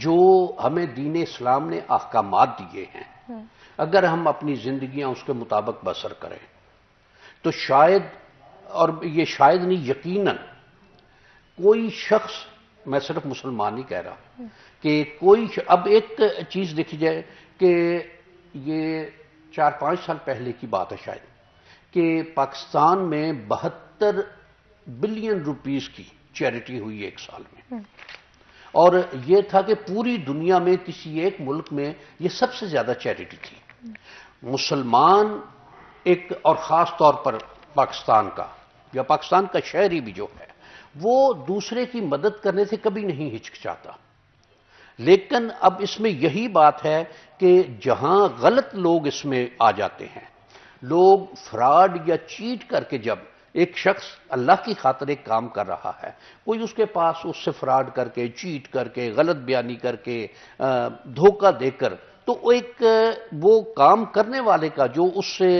جو ہمیں دین اسلام نے احکامات دیے ہیں، اگر ہم اپنی زندگیاں اس کے مطابق بسر کریں تو شاید، اور یہ شاید نہیں یقیناً، کوئی شخص، میں صرف مسلمان ہی کہہ رہا کہ کوئی اب ایک چیز دیکھی جائے کہ یہ 4-5 سال پہلے کی بات ہے شاید، کہ پاکستان میں 72 بلین روپیز کی چیریٹی ہوئی 1 سال میں، اور یہ تھا کہ پوری دنیا میں کسی ایک ملک میں یہ سب سے زیادہ چیریٹی تھی. مسلمان ایک، اور خاص طور پر پاکستان کا یا پاکستان کا شہری بھی جو ہے، وہ دوسرے کی مدد کرنے سے کبھی نہیں ہچکچاتا. لیکن اب اس میں یہی بات ہے کہ جہاں غلط لوگ اس میں آ جاتے ہیں، لوگ فراڈ یا چیٹ کر کے، جب ایک شخص اللہ کی خاطر ایک کام کر رہا ہے، کوئی اس کے پاس اس سے فراڈ کر کے، چیٹ کر کے، غلط بیانی کر کے، دھوکہ دے کر، تو ایک وہ کام کرنے والے کا جو اس سے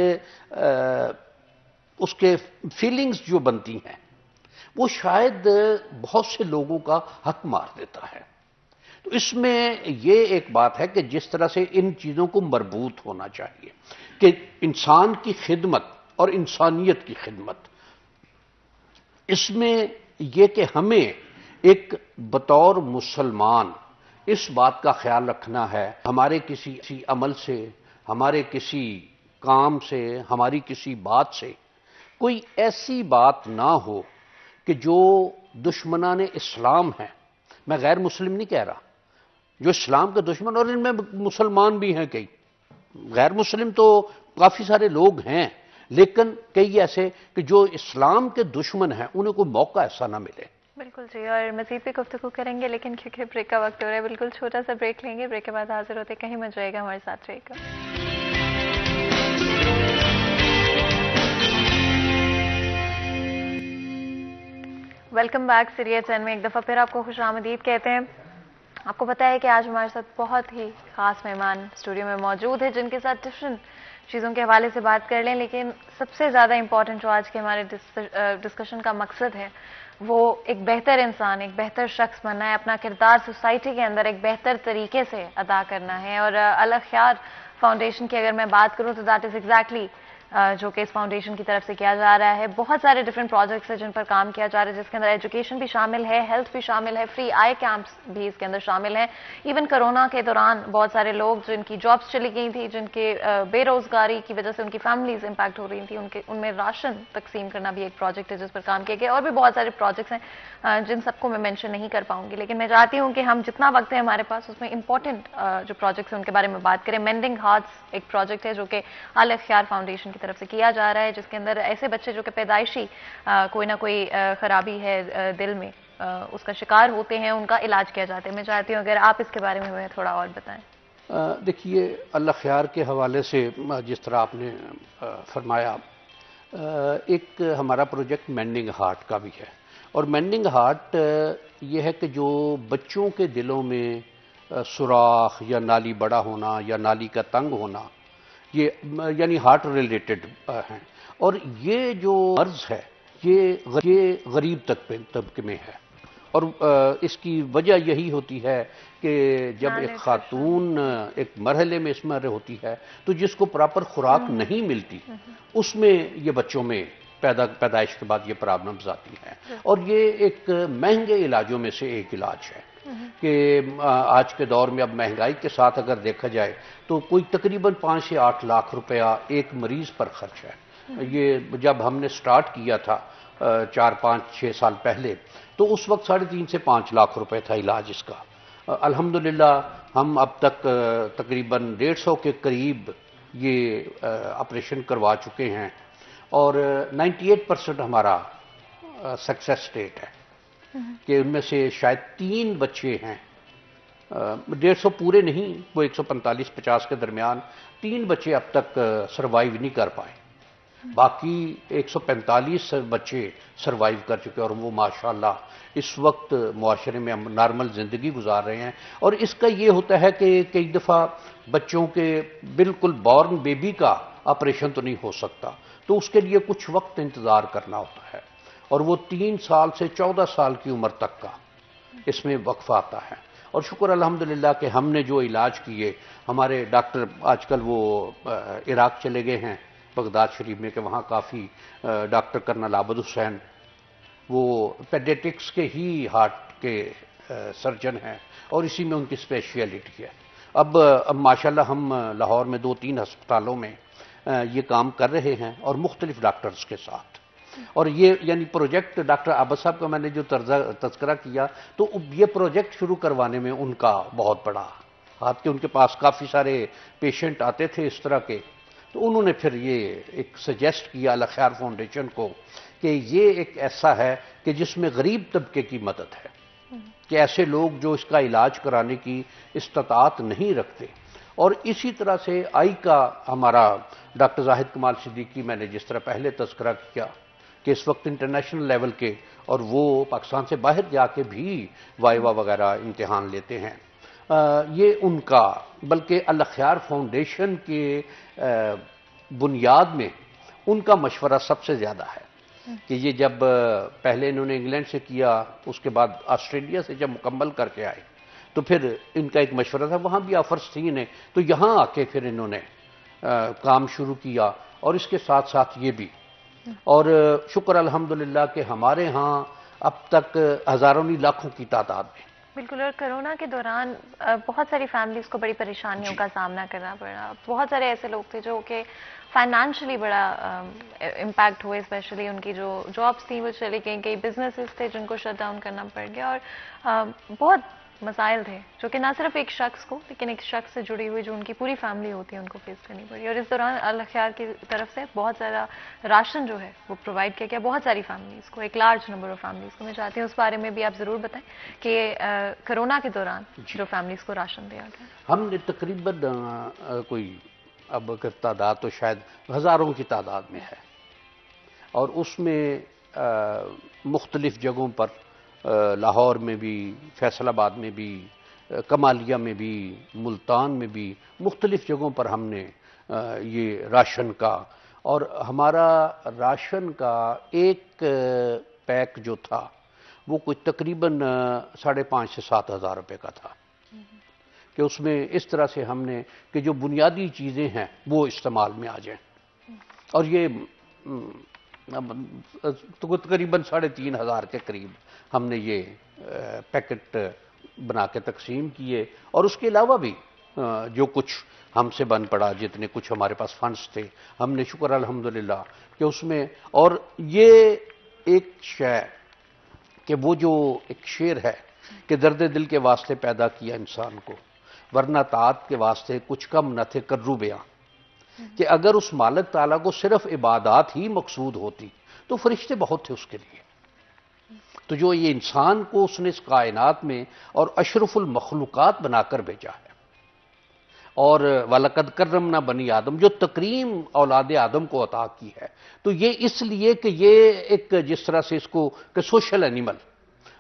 اس کے فیلنگز جو بنتی ہیں، وہ شاید بہت سے لوگوں کا حق مار دیتا ہے. تو اس میں یہ ایک بات ہے کہ جس طرح سے ان چیزوں کو مربوط ہونا چاہیے کہ انسان کی خدمت اور انسانیت کی خدمت، اس میں یہ کہ ہمیں ایک بطور مسلمان اس بات کا خیال رکھنا ہے، ہمارے کسی عمل سے، ہمارے کسی کام سے، ہماری کسی بات سے کوئی ایسی بات نہ ہو کہ جو دشمنان اسلام ہیں. میں غیر مسلم نہیں کہہ رہا، جو اسلام کے دشمن، اور ان میں مسلمان بھی ہیں، کئی غیر مسلم تو کافی سارے لوگ ہیں، لیکن کئی ایسے کہ جو اسلام کے دشمن ہیں، انہیں کوئی موقع ایسا نہ ملے. بالکل جی، اور مزید بھی گفتگو کریں گے، لیکن کیونکہ بریک کا وقت ہو رہا ہے، بالکل چھوٹا سا بریک لیں گے. بریک کے بعد حاضر ہوتے، کہیں مت جائے گا، ہمارے ساتھ رہے گا. Welcome back. سیریز 10 میں ایک دفعہ پھر آپ کو خوش آمدید کہتے ہیں. آپ کو پتا ہے کہ آج ہمارے ساتھ بہت ہی خاص مہمان اسٹوڈیو میں موجود ہے، جن کے ساتھ ڈفرینٹ چیزوں کے حوالے سے بات کر لیں، لیکن سب سے زیادہ امپورٹنٹ جو آج کے ہمارے ڈسکشن کا مقصد ہے، وہ ایک بہتر انسان، ایک بہتر شخص بننا ہے، اپنا کردار سوسائٹی کے اندر ایک بہتر طریقے سے ادا کرنا ہے. اور الخیار فاؤنڈیشن کی اگر میں بات کروں تو دیٹ از ایگزیکٹلی جو کہ اس فاؤنڈیشن کی طرف سے کیا جا رہا ہے. بہت سارے ڈفرینٹ پروجیکٹس ہیں جن پر کام کیا جا رہا ہے، جس کے اندر ایجوکیشن بھی شامل ہے، ہیلتھ بھی شامل ہے، فری آئی کیمپس بھی اس کے اندر شامل ہیں. ایون کرونا کے دوران بہت سارے لوگ جن کی جابس چلی گئی تھی، جن کے بے روزگاری کی وجہ سے ان کی فیملیز امپیکٹ ہو رہی تھیں، ان میں راشن تقسیم کرنا بھی ایک پروجیکٹ ہے جس پر کام کیا گیا. اور بھی بہت سارے پروجیکٹس ہیں جن سب کو میں مینشن نہیں کر پاؤں گی، لیکن میں چاہتی ہوں کہ ہم جتنا وقت ہے ہمارے پاس اس میں امپورٹنٹ جو پروجیکٹس ہیں ان کے بارے میں بات کریں. مینڈنگ ہارٹس ایک پروجیکٹ ہے جو کہ الخیار فاؤنڈیشن کی طرف سے کیا جا رہا ہے، جس کے اندر ایسے بچے جو کہ پیدائشی کوئی نہ کوئی خرابی ہے دل میں، اس کا شکار ہوتے ہیں، ان کا علاج کیا جاتا ہے. میں چاہتی ہوں اگر آپ اس کے بارے میں ہمیں تھوڑا اور بتائیں. دیکھیے، الخیار کے حوالے سے جس طرح آپ نے فرمایا، ایک ہمارا پروجیکٹ مینڈنگ ہارٹ کا بھی ہے. اور مینڈنگ ہارٹ یہ ہے کہ جو بچوں کے دلوں میں سوراخ یا نالی بڑا ہونا یا نالی کا تنگ ہونا، یہ یعنی ہارٹ ریلیٹڈ ہیں. اور یہ جو مرض ہے یہ غریب طبقے میں ہے، اور اس کی وجہ یہی ہوتی ہے کہ جب ایک خاتون ایک مرحلے میں اس میں ہوتی ہے تو جس کو پراپر خوراک نہیں ملتی، اس میں یہ بچوں میں پیدائش کے بعد یہ پرابلمز آتی ہیں. اور یہ ایک مہنگے علاجوں میں سے ایک علاج ہے کہ آج کے دور میں اب مہنگائی کے ساتھ اگر دیکھا جائے تو کوئی تقریباً 5 سے 8 لاکھ روپیہ ایک مریض پر خرچ ہے. یہ جب ہم نے سٹارٹ کیا تھا 4 5 6 سال پہلے، تو اس وقت 3.5 سے 5 لاکھ روپے تھا علاج اس کا. الحمدللہ ہم اب تک تقریباً 150 کے قریب یہ آپریشن کروا چکے ہیں، اور 98% ہمارا سکسیس ریٹ ہے کہ ان میں سے شاید 3 بچے ہیں، 150 پورے نہیں، وہ 145-50 کے درمیان 3 بچے اب تک سروائیو نہیں کر پائے. باقی 145 بچے سروائیو کر چکے، اور وہ ماشاءاللہ اس وقت معاشرے میں نارمل زندگی گزار رہے ہیں. اور اس کا یہ ہوتا ہے کہ کئی دفعہ بچوں کے بالکل بورن بیبی کا آپریشن تو نہیں ہو سکتا، تو اس کے لیے کچھ وقت انتظار کرنا ہوتا ہے، اور وہ 3 سال سے 14 سال کی عمر تک کا اس میں وقفہ آتا ہے. اور شکر الحمدللہ کہ ہم نے جو علاج کیے، ہمارے ڈاکٹر آج کل وہ عراق چلے گئے ہیں، بغداد شریف میں، کہ وہاں کافی ڈاکٹر کرنل عابد حسین، وہ پیڈیٹکس کے ہی ہارٹ کے سرجن ہیں، اور اسی میں ان کی اسپیشلٹی ہے. اب ماشاءاللہ ہم لاہور میں 2-3 ہسپتالوں میں یہ کام کر رہے ہیں، اور مختلف ڈاکٹرز کے ساتھ. اور یہ یعنی پروجیکٹ ڈاکٹر عابد صاحب کا میں نے جو تذکرہ کیا تو یہ پروجیکٹ شروع کروانے میں ان کا بہت بڑا ہاتھ، کہ ان کے پاس کافی سارے پیشنٹ آتے تھے اس طرح کے، تو انہوں نے پھر یہ ایک سجیسٹ کیا الخیار فاؤنڈیشن کو کہ یہ ایک ایسا ہے کہ جس میں غریب طبقے کی مدد ہے، کہ ایسے لوگ جو اس کا علاج کرانے کی استطاعت نہیں رکھتے. اور اسی طرح سے آئی کا ہمارا ڈاکٹر زاہد کمال صدیقی، میں نے جس طرح پہلے تذکرہ کیا کہ اس وقت انٹرنیشنل لیول کے اور وہ پاکستان سے باہر جا کے بھی وائوا وغیرہ امتحان لیتے ہیں، یہ ان کا، بلکہ الخیار فاؤنڈیشن کے بنیاد میں ان کا مشورہ سب سے زیادہ ہے. کہ یہ جب پہلے انہوں نے انگلینڈ سے کیا، اس کے بعد آسٹریلیا سے جب مکمل کر کے آئے تو پھر ان کا ایک مشورہ تھا، وہاں بھی آفرز تھی انہیں، تو یہاں آ کے پھر انہوں نے کام شروع کیا. اور اس کے ساتھ ساتھ یہ بھی، اور شکر الحمدللہ کہ ہمارے ہاں اب تک ہزاروں نہیں لاکھوں کی تعداد میں. بالکل. اور کرونا کے دوران بہت ساری فیملیز کو بڑی پریشانیوں کا سامنا کرنا پڑا. بہت سارے ایسے لوگ تھے جو کہ فائنانشلی بڑا امپیکٹ ہوئے، اسپیشلی ان کی جو جابس تھیں وہ چلی گئیں، کئی بزنسز تھے جن کو شٹ ڈاؤن کرنا پڑ گیا، اور بہت مسائل تھے جو کہ نہ صرف ایک شخص کو لیکن ایک شخص سے جڑی ہوئی جو ان کی پوری فیملی ہوتی ہے ان کو فیس کرنی پڑی. اور اس دوران الخیار کی طرف سے بہت زیادہ راشن جو ہے وہ پرووائڈ کیا گیا بہت ساری فیملیز کو، ایک لارج نمبر آف فیملیز کو. میں چاہتی ہوں اس بارے میں بھی آپ ضرور بتائیں کہ کرونا کے دوران جو فیملیز کو راشن دیا گیا. ہم نے تقریباً کوئی اب اگر تعداد تو شاید ہزاروں کی تعداد میں ہے، اور اس میں مختلف جگہوں پر لاہور میں بھی، فیصل آباد میں بھی، کمالیہ میں بھی، ملتان میں بھی، مختلف جگہوں پر ہم نے یہ راشن کا، اور ہمارا راشن کا ایک پیک جو تھا وہ کوئی تقریباً 5,500 سے 7,000 روپے کا تھا، کہ اس میں اس طرح سے ہم نے کہ جو بنیادی چیزیں ہیں وہ استعمال میں آ جائیں. اور یہ تقریباً 3,500 کے قریب ہم نے یہ پیکٹ بنا کے تقسیم کیے. اور اس کے علاوہ بھی جو کچھ ہم سے بن پڑا، جتنے کچھ ہمارے پاس فنڈز تھے، ہم نے شکر الحمدللہ کہ اس میں. اور یہ ایک شے کہ وہ جو ایک شعر ہے کہ درد دل کے واسطے پیدا کیا انسان کو، ورنہ طاعت کے واسطے کچھ کم نہ تھے کررو بیاں، کہ اگر اس مالک تعالیٰ کو صرف عبادات ہی مقصود ہوتی تو فرشتے بہت تھے اس کے لیے. تو جو یہ انسان کو اس نے اس کائنات میں اور اشرف المخلوقات بنا کر بھیجا ہے، اور وَلَقَدْ كَرَّمْنَا بَنِي آدم، جو تکریم اولاد آدم کو عطا کی ہے، تو یہ اس لیے کہ یہ ایک جس طرح سے اس کو کہ سوشل اینیمل،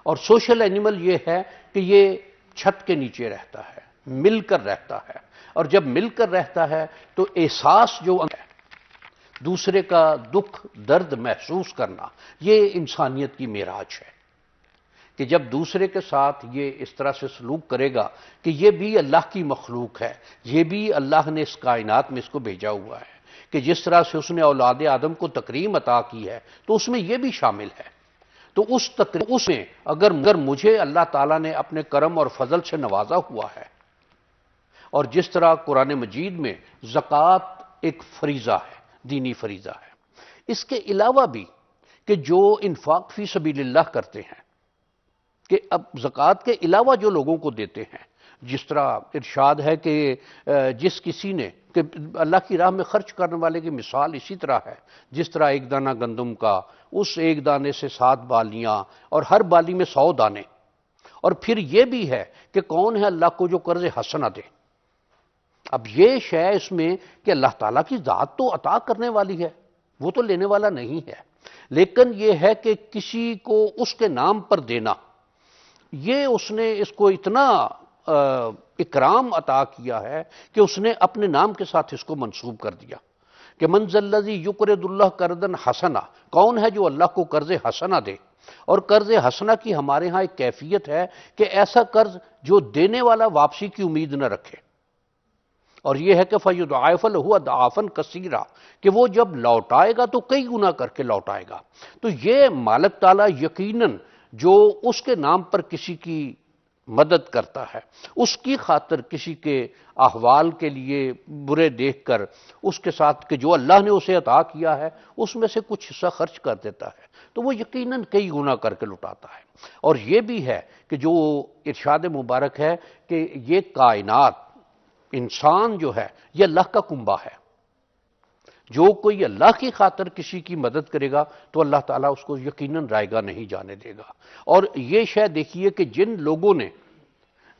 اور سوشل اینیمل یہ ہے کہ یہ چھت کے نیچے رہتا ہے، مل کر رہتا ہے. اور جب مل کر رہتا ہے تو احساس جو ہے دوسرے کا دکھ درد محسوس کرنا، یہ انسانیت کی معراج ہے. کہ جب دوسرے کے ساتھ یہ اس طرح سے سلوک کرے گا کہ یہ بھی اللہ کی مخلوق ہے، یہ بھی اللہ نے اس کائنات میں اس کو بھیجا ہوا ہے، کہ جس طرح سے اس نے اولاد آدم کو تکریم عطا کی ہے تو اس میں یہ بھی شامل ہے. تو اس میں اگر مجھے اللہ تعالیٰ نے اپنے کرم اور فضل سے نوازا ہوا ہے، اور جس طرح قرآن مجید میں زکوٰۃ ایک فریضہ ہے، دینی فریضہ ہے، اس کے علاوہ بھی کہ جو انفاق فی سبیل اللہ کرتے ہیں، کہ اب زکوٰۃ کے علاوہ جو لوگوں کو دیتے ہیں، جس طرح ارشاد ہے کہ جس کسی نے کہ اللہ کی راہ میں خرچ کرنے والے کی مثال اسی طرح ہے جس طرح ایک دانہ گندم کا، اس ایک دانے سے 7 بالیاں، اور ہر بالی میں 100 دانے. اور پھر یہ بھی ہے کہ کون ہے اللہ کو جو قرض حسنہ دے. اب یہ شے اس میں کہ اللہ تعالیٰ کی ذات تو عطا کرنے والی ہے، وہ تو لینے والا نہیں ہے، لیکن یہ ہے کہ کسی کو اس کے نام پر دینا، یہ اس نے اس کو اتنا اکرام عطا کیا ہے کہ اس نے اپنے نام کے ساتھ اس کو منسوب کر دیا کہ من ذا الذی یقرض اللہ قرضا حسنا، کون ہے جو اللہ کو قرض حسنہ دے. اور قرض حسنہ کی ہمارے ہاں ایک کیفیت ہے کہ ایسا قرض جو دینے والا واپسی کی امید نہ رکھے، اور یہ ہے کہ فَيُضْعَفَ لَهُ أَضْعَافًا كَثِيرًا، کہ وہ جب لوٹائے گا تو کئی گنا کر کے لوٹائے گا. تو یہ مالک تعالیٰ یقیناً جو اس کے نام پر کسی کی مدد کرتا ہے، اس کی خاطر کسی کے احوال کے لیے برے دیکھ کر اس کے ساتھ کہ جو اللہ نے اسے عطا کیا ہے اس میں سے کچھ حصہ خرچ کر دیتا ہے تو وہ یقیناً کئی گنا کر کے لٹاتا ہے۔ اور یہ بھی ہے کہ جو ارشاد مبارک ہے کہ یہ کائنات، انسان جو ہے یہ اللہ کا کنبہ ہے، جو کوئی اللہ کی خاطر کسی کی مدد کرے گا تو اللہ تعالیٰ اس کو یقیناً رائے گا نہیں جانے دے گا۔ اور یہ شے دیکھیے کہ جن لوگوں نے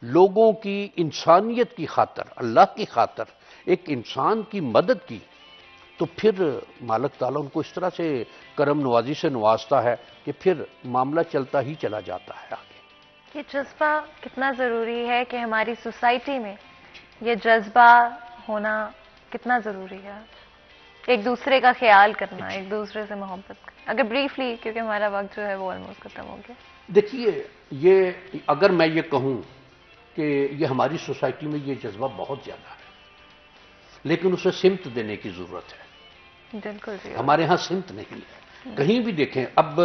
لوگوں کی انسانیت کی خاطر، اللہ کی خاطر ایک انسان کی مدد کی تو پھر مالک تعالیٰ ان کو اس طرح سے کرم نوازی سے نوازتا ہے کہ پھر معاملہ چلتا ہی چلا جاتا ہے آگے۔ یہ جذبہ کتنا ضروری ہے کہ ہماری سوسائٹی میں یہ جذبہ ہونا کتنا ضروری ہے، ایک دوسرے کا خیال کرنا، ایک دوسرے سے محبت کرنا۔ اگر بریفلی، کیونکہ ہمارا وقت جو ہے وہ آلموسٹ ختم ہو گیا۔ دیکھیے، یہ اگر میں یہ کہوں کہ یہ ہماری سوسائٹی میں یہ جذبہ بہت زیادہ ہے لیکن اسے سمت دینے کی ضرورت ہے۔ بالکل جی، ہمارے ہاں سمت نہیں ہے، کہیں بھی دیکھیں اب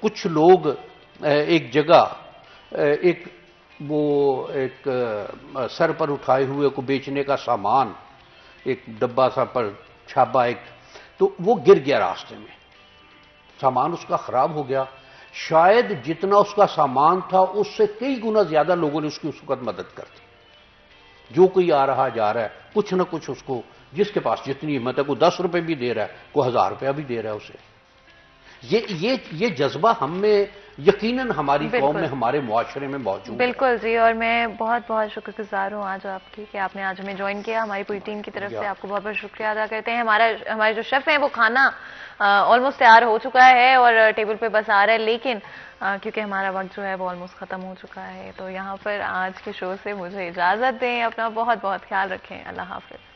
کچھ لوگ ایک جگہ ایک سر پر اٹھائے ہوئے کو بیچنے کا سامان، ایک ڈبہ سا پر چھاپا ایک، تو وہ گر گیا راستے میں، سامان اس کا خراب ہو گیا، شاید جتنا اس کا سامان تھا اس سے کئی گنا زیادہ لوگوں نے اس کی اس وقت مدد کر دی۔ جو کوئی آ رہا جا رہا ہے کچھ نہ کچھ اس کو، جس کے پاس جتنی ہمت ہے، کوئی 10 روپے بھی دے رہا ہے، کوئی 1000 روپیہ بھی دے رہا ہے اسے۔ یہ جذبہ ہم میں یقیناً ہماری قوم میں، ہمارے معاشرے میں موجود ہے۔ بالکل جی، اور میں بہت بہت شکر گزار ہوں آج آپ کی کہ آپ نے آج ہمیں جوائن کیا۔ ہماری پوری ٹیم کی طرف سے آپ کو بہت بہت شکریہ ادا کرتے ہیں۔ ہمارے جو شیف ہیں وہ کھانا آلموسٹ تیار ہو چکا ہے اور ٹیبل پہ بس آ رہا ہے، لیکن کیونکہ ہمارا وقت جو ہے وہ آلموسٹ ختم ہو چکا ہے، تو یہاں پر آج کے شو سے مجھے اجازت دیں۔ اپنا بہت بہت خیال رکھیں۔ اللہ حافظ۔